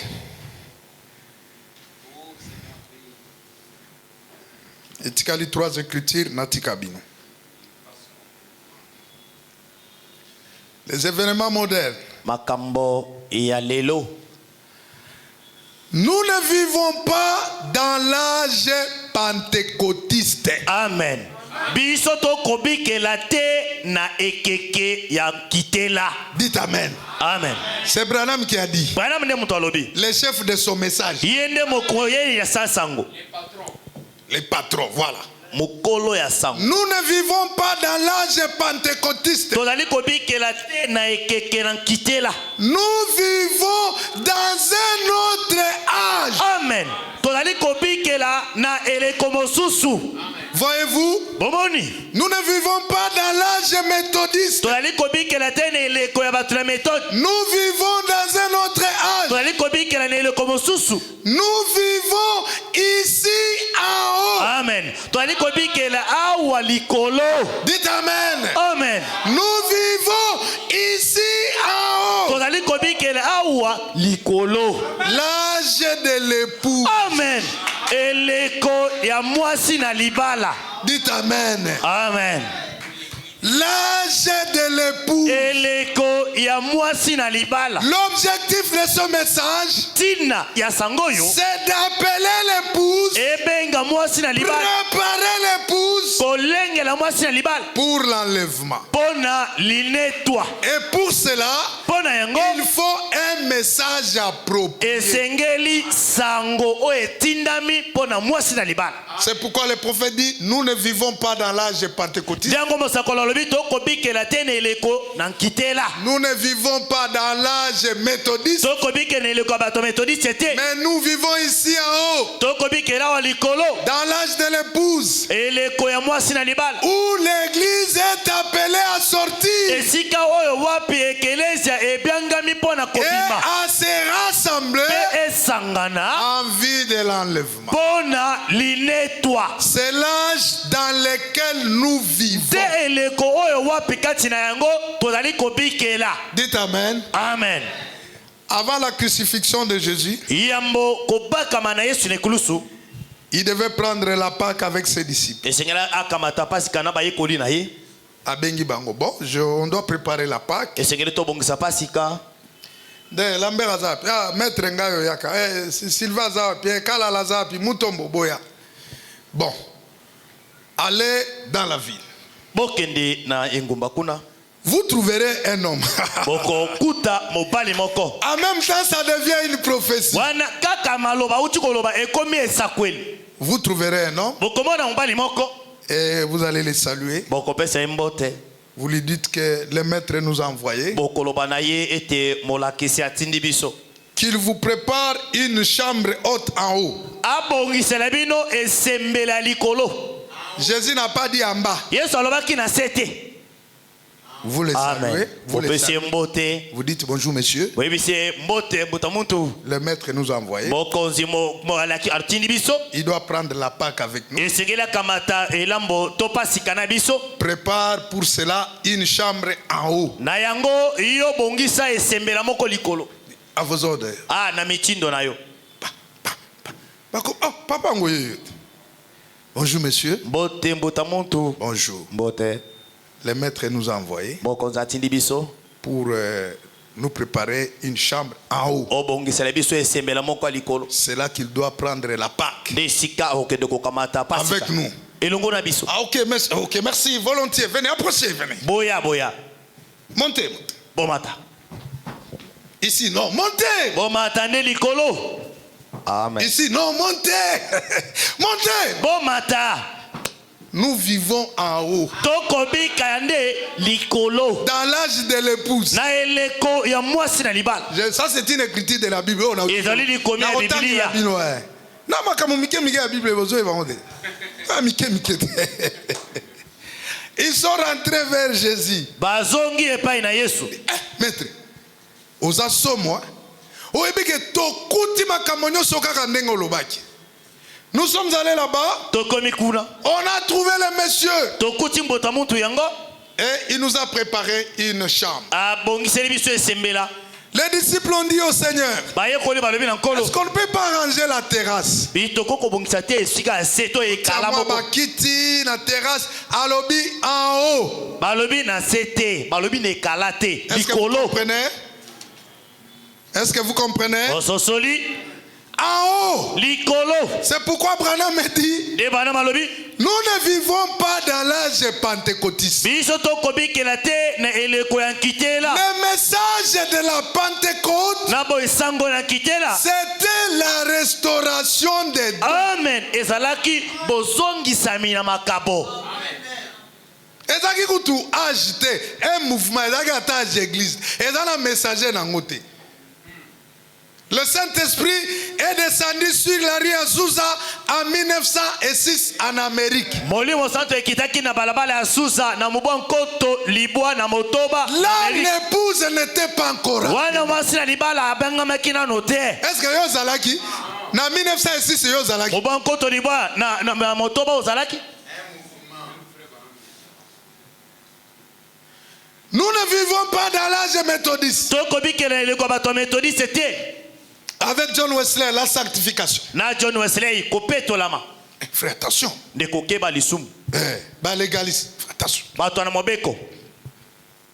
Etikali 3 écritures natikabino. Les événements modernes. Nous ne vivons pas dans l'âge pentecôtiste. Amen. Dites amen. Amen. C'est Branham qui a dit. Les chefs de son message. Les patrons, voilà. Nous ne vivons pas dans l'âge pentecôtiste. Nous vivons dans un autre âge. Amen. Voyez-vous? Nous ne vivons pas dans l'âge méthodiste. Nous vivons dans un autre âge. Nous vivons ici en haut. Amen. Dites amen. Amen. Nous vivons ici en haut. L'âge de l'époux. Amen. Eleko ya mwasi na libala. Dites amen. Amen. L'âge de l'époux. Eleko ya mwasi na libala. L'objectif de ce message, Tina ya sangoyo, c'est d'appeler l'épouse, ebenga mwasi na libala, préparer l'épouse kolenge la mwasi na libala pour l'enlèvement. pona linetwa. Et pour cela, Pona yango il faut un message approprié. esengeli sango o etindami pona mwasi na libala. C'est pourquoi le prophète dit, nous ne vivons pas dans l'âge pentecôtiste. Jango mosakolo lobi to kobikela tene eleko na nkitela. Nous ne vivons pas dans l'âge méthodiste. To kobikela eleko bato methodiste te. Mais nous vivons ici en haut, To kobikela wa likolo. dans l'âge de l'épouse, Eleko ya mwasi na libala. où l'église est appelée à sortir Esika oyo wapi ekelesia ebyangami pona et kobima. à se rassembler Pe esangana en vue de l'enlèvement. pona linetwa. C'est l'âge dans lequel nous vivons. Te eleko oyo wapi kati na yango tozali kobikela. Dites amen. Amen. Avant la crucifixion de Jésus, Yambo kobakama na Yesu nekulusu. il devait prendre la Pâque avec ses disciples. Esengela akamata pasika na bayekoli na ye. À Bengi Bango. Bon, on doit préparer la Pâque. Esengeli tobongisa pasika. De Lambert Azapi, maître Ngayo Yaka, Sylvain Azapi, Kala Lazapi, Mutombo Boya. Bon, allez dans la ville. Bokende na engumba kuna. Vous trouverez un homme. Boko kuta mobali moko. En même temps, ça devient une prophétie. Wana kaka maloba uti koloba ekomi esakweli. Vous trouverez un homme Boko mona mobali moko. et vous allez le saluer. Boko pesa mbote. Vous lui dites que le maître nous a envoyé, Boko loba na ye ete molakisi atindi biso. qu'il vous prépare une chambre haute en haut. Abongisela bino esembela likolo. Jésus n'a pas dit en bas. Yesu alobaki na sete. Vous le saluez. Amen. Vous le Bopesi saluez. mbote. Vous dites bonjour monsieur. Boyebisi mbote buta muntu. Le maître nous a envoyé. Bokonzi mo alaki atindi biso. Il doit prendre la Pâque avec nous. Esengela kamata elambo topasika na biso. Prépare pour cela une chambre en haut. Na yango yo bongisa esembela moko likolo. À vos ordres. Ah na mitindo na yo. Papa Ngoye. Bonjour monsieur. Mbote mbuta muntu. Bonjour. Mbote. Le maître nous a envoyé Bokonzi atindi biso. pour nous préparer une chambre en haut. Obongisela biso esembela moko likolo. C'est là qu'il doit prendre la Pâque Desika okende kokamata pasika. avec nous. Elongo na biso. Ah ok, merci, volontiers. Venez, approchez, venez. Boya boya. Montez, montez. Bomata. Ici, non, montez. Bomata ne likolo. Amen. Ici, non, montez. Montez. Bomata. Nous vivons en haut. Tokobi kande likolo. Dans l'âge de l'épouse. Na eleko ya mwasi na libala. Ça, c'est une écriture de la Bible. Ezali likomi ya Biblia. Non, mais comme la Bible, ils sont rentrés vers Jésus. Bazongi epai na Yesu. Maître, aux assommos, nous sommes allés là-bas. Tokomi kuna. On a trouvé le monsieur. Tokuti mbota muntu yango. Et il nous a préparé une chambre. Abongiseli biso esembela. Les disciples ont dit au Seigneur, Bayekoli balobi na nkolo. est-ce qu'on ne peut pas ranger la terrasse? Bitoko kobongisa te esika seto ekala Moi, moko. bakiti na terrasse, alobi en haut. Balobi na sete, balobi na ekala te. Est-ce que vous Likolo. comprenez? Est-ce que vous comprenez? Ososoli. En haut. Likolo. C'est pourquoi Branham me dit, De bana malobi. nous ne vivons pas dans l'âge pentecôtiste. Biso tokobikela te na eleko ya nkitela. Le message de la Pentecôte, Na bo esango na nkitela. c'était la restauration des dons. Amen. Ezalaki bozongisami na makabo. Ezaki kutu agité un mouvement, ezaki attache église. Ezaki un messager nangote. Le Saint-Esprit est descendu sur la rue Azusa en 1906 en Amérique. Molimo santo ekitaki na balabala ya Susa na mubwa nkoto libwa na motoba. Là, l'épouse n'était pas encore. Wana mwasi na libala abengamaki nano te. Est-ce que yo zalaki? Na 1906 yo zalaki. Mobanko to liba na motoba ozalaki. Nous ne vivons pas dans l'âge méthodiste. Toko bikela ile kwa bato méthodiste c'était avec John Wesley la sanctification. Na John Wesley kopeto lama. Frère attention. De kokeba lisumu. Ba légaliste. Attention. Bato na mobeko.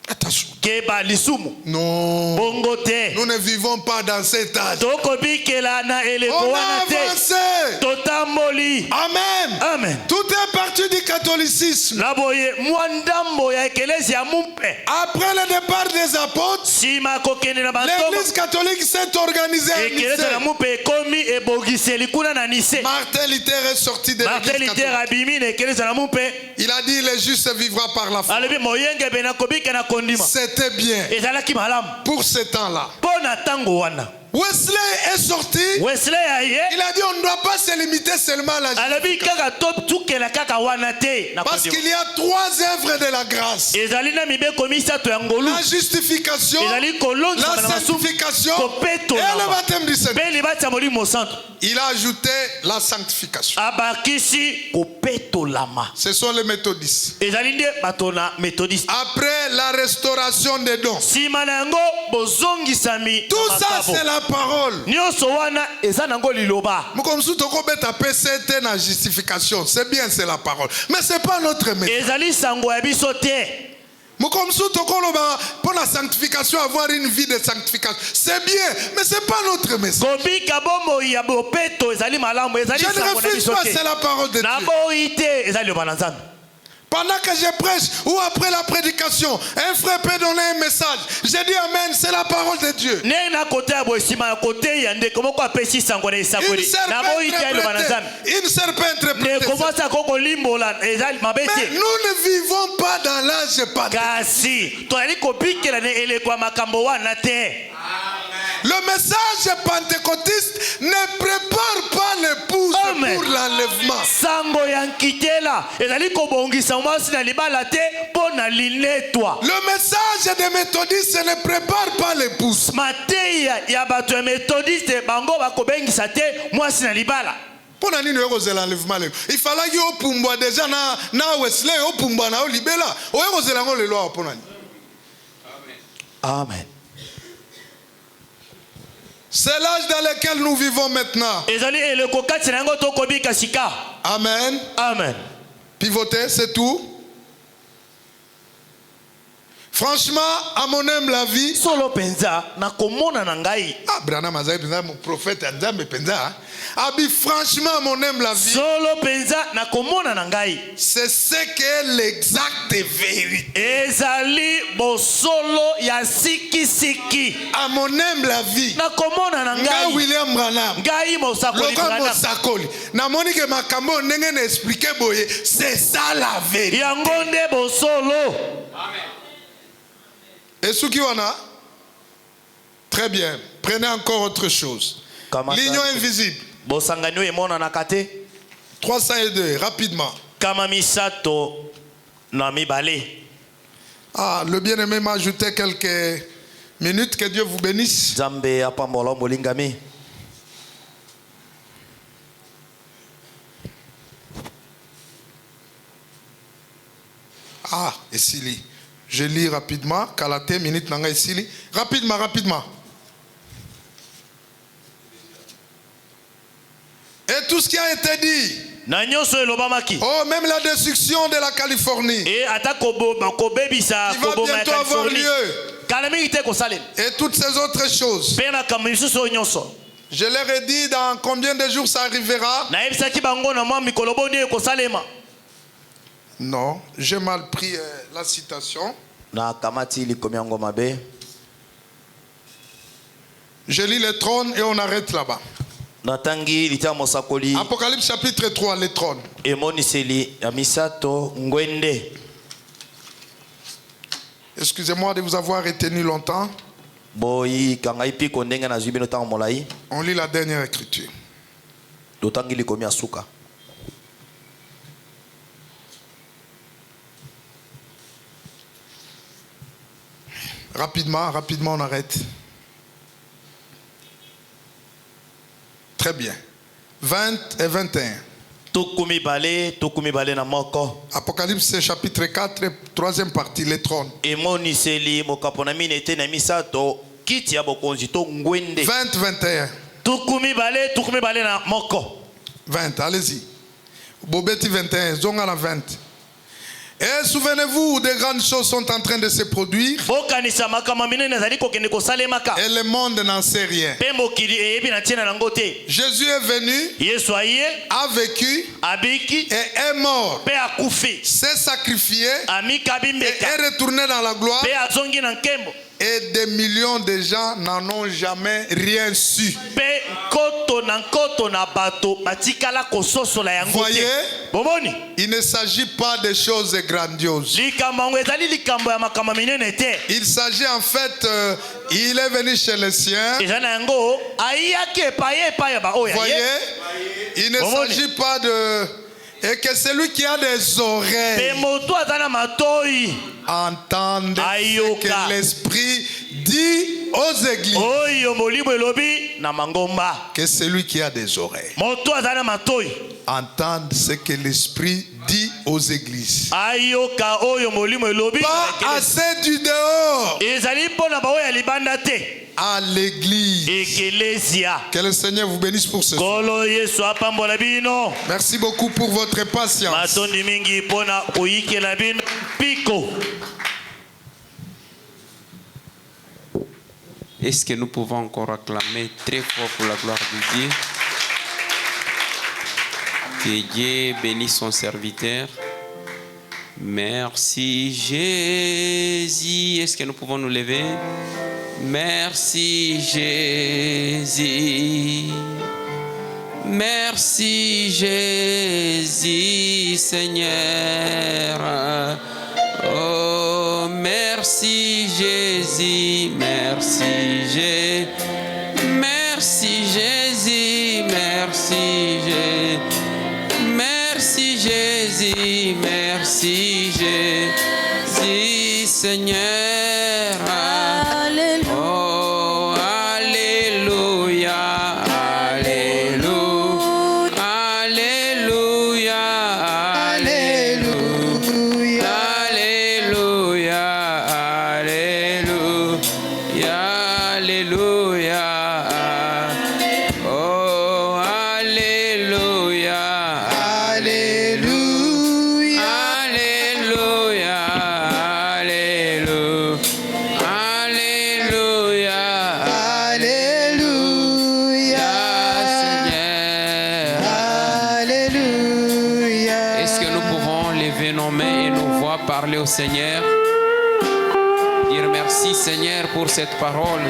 Attention. Keba lisumu. Non. Bongote. Nous ne vivons pas dans cet âge. Toko bikela na ele On ko a wana te. avancé. Totamboli. Amen. Amen. Tout est parti du catholicisme. Laboye mwandambo ya ekelezia mumpe. Après le départ des apôtres, Sima kokene na bantomo. l'église catholique s'est organisée à Ekeleza na Nicée. mumpe komi ebogiseli kuna na Nice. Martin Luther est sorti de Martin l'église Luther catholique. abimi na ekeleza na mumpe. Il a dit le juste vivra par la foi. Alebi moyenge bena kobika na kondima. C'était bien Ezalaki malamu. pour ce temps-là. Pona tango wana. Wesley est sorti. Wesley aye. Il a dit on ne doit pas se limiter seulement à la Alebi justification. kaka top tukela kaka wana te. Na Parce kondima. qu'il y a 3 œuvres de la grâce. Ezali na mibeko misato ya ngolu. La justification, Ezali kolonza la bana masumu. sanctification Kopeto et na le ba. baptême du Saint-Esprit. Beli bati ya molimo santo. Il a ajouté la sanctification. Abakisi kopeto lama. Ce sont les méthodistes. Ezali nde bato na méthodiste. Après la restauration des dons. Sima na yango bozongisami. Tout ça c'est la parole. Nyonso wana eza nango liloba. Mukomsu toko beta PCT na justification. C'est bien, c'est la parole. Mais c'est pas notre méthode. Ezali sango ya biso te. Mukomsu toko loba pour la sanctification, avoir une vie de sanctification. C'est bien, mais c'est pas notre message. Kobika bombo ya bopeto ezali malamu ezali Je ne sango na refuse biso pas, te. c'est la parole de Na Dieu. boite ezali loba na Nzambe. Pendant que je prêche ou après la prédication, un frère peut donner un message. J'ai dit Amen, c'est la parole de Dieu. Ne na kote ya boisima ya kote ya ndeko moko apesi sango na Une esakoli. sœur Na peut boite ezali loba na Nzambe. interpréter. Une sœur peut Ne interpréter. komasa koko limbola ezali Mais mabete. nous ne vivons pas dans l'âge pandémique. Kasi toyali kobikela ne eleko ya makambo wana te. Le message pentecôtiste ne prépare pas l'épouse Amen. pour l'enlèvement. Sango ya nkitela ezali kobongisa mwasi na libala te mpo na linetwa. Le message des méthodistes ne prépare pas l'épouse. Mateya ya bato ya methodiste bango bakobengisa te mwasi na libala. Pour nini okozela enlèvement lelo? Il fallait que opumbwa déjà na Wesley opumbwa na olibela. Okozela ngo lelo pour nani? Amen. C'est l'âge dans lequel nous vivons maintenant. Ezali eleko kati na yango tokobika sika. Amen. Amen. Pivoter, c'est tout. Franchement, à mon humble avis, Solo penza na komona na ngai. Branham azali penza mon prophète Nzambe penza. Abi franchement, à mon humble avis, Solo penza na komona na ngai. c'est ce qu'est l'exacte vérité. Ezali bosolo ya siki siki. À mon humble avis, Na komona na nga ngai. William Branham, Ngai mosakoli loka Branham. mosakoli, na moni ke makambo ndenge na expliquer boye, c'est ça la vérité. Yango nde bosolo. Et ce qui en a? Très bien. Prenez encore autre chose. L'union invisible. Bosangani oyo emonanaka te. 302, rapidement. Kama misato na mibale. Ah, le bien-aimé m'a ajouté quelques minutes. Que Dieu vous bénisse. Nzambe apambola molingami. Ah, et Sili. Je lis rapidement. Kalate, minute nanga et Sili. Rapidement, rapidement. Et tout ce qui a été dit. Na nyonso elobamaki. Oh, même la destruction de la Californie. Et ata kobebisa Qui va koboma ya bientôt avoir Californie. lieu. Kala mingi te kosalema. Et toutes ces autres choses. Mpe na kama misusu oyo nyonso. Je leur ai dit dans combien de jours ça arrivera. Nayebisaki bango na mwa mikolo boni ekosalema. Non, j'ai mal pris la citation. Na kamati likomi yango mabe. Je lis le trône et on arrête là-bas. Natangi litia mosakoli. Apocalypse chapitre 3, le trône. Emoniseli ya misato ngwende. Excusez-moi de vous avoir retenu longtemps. Boyi kangai pi kondenga na zibino tango molai. On lit la dernière écriture. Dotangi likomi asuka. Rapidement, rapidement on arrête. Très bien. 20 et 21. Apocalypse chapitre 4, troisième partie, les trônes. 20, 21. 20, allez-y. Bobeti 21, Zongala 20. Et souvenez-vous, des grandes choses sont en train de se produire. Et le monde n'en sait rien. Jésus est venu, a vécu et est mort. S'est sacrifié et est retourné dans la gloire. Et des millions de gens n'en ont jamais rien su. Voyez, il ne s'agit pas de choses grandioses. Il s'agit en fait, il est venu chez les siens. Voyez, il ne s'agit pas de... Et que celui qui a des oreilles entende ce que l'Esprit dit aux églises. Que celui qui a des oreilles entende ce que l'Esprit dit aux églises. Pas assez du dehors. À l'église. Que le Seigneur vous bénisse pour ce soir. Merci beaucoup pour votre patience. Est-ce que nous pouvons encore acclamer très fort pour la gloire de Dieu? Que Dieu bénisse son serviteur. Merci Jésus. Est-ce que nous pouvons nous lever? Merci Jésus. Merci Jésus, Seigneur. Oh, merci Jésus. Merci Jésus. Merci Jésus. Merci Jésus. Merci Jésus. Merci Jésus, Seigneur. Oh, Alléluia. Alléluia. Alléluia. Alléluia. Alléluia. Alléluia. Oh, Alléluia. Alléluia. Alléluia. Alléluia. Alléluia. Seigneur. Alléluia. Est-ce que nous pouvons lever nos mains et nos voix parler au Seigneur? Dire merci Seigneur pour cette parole.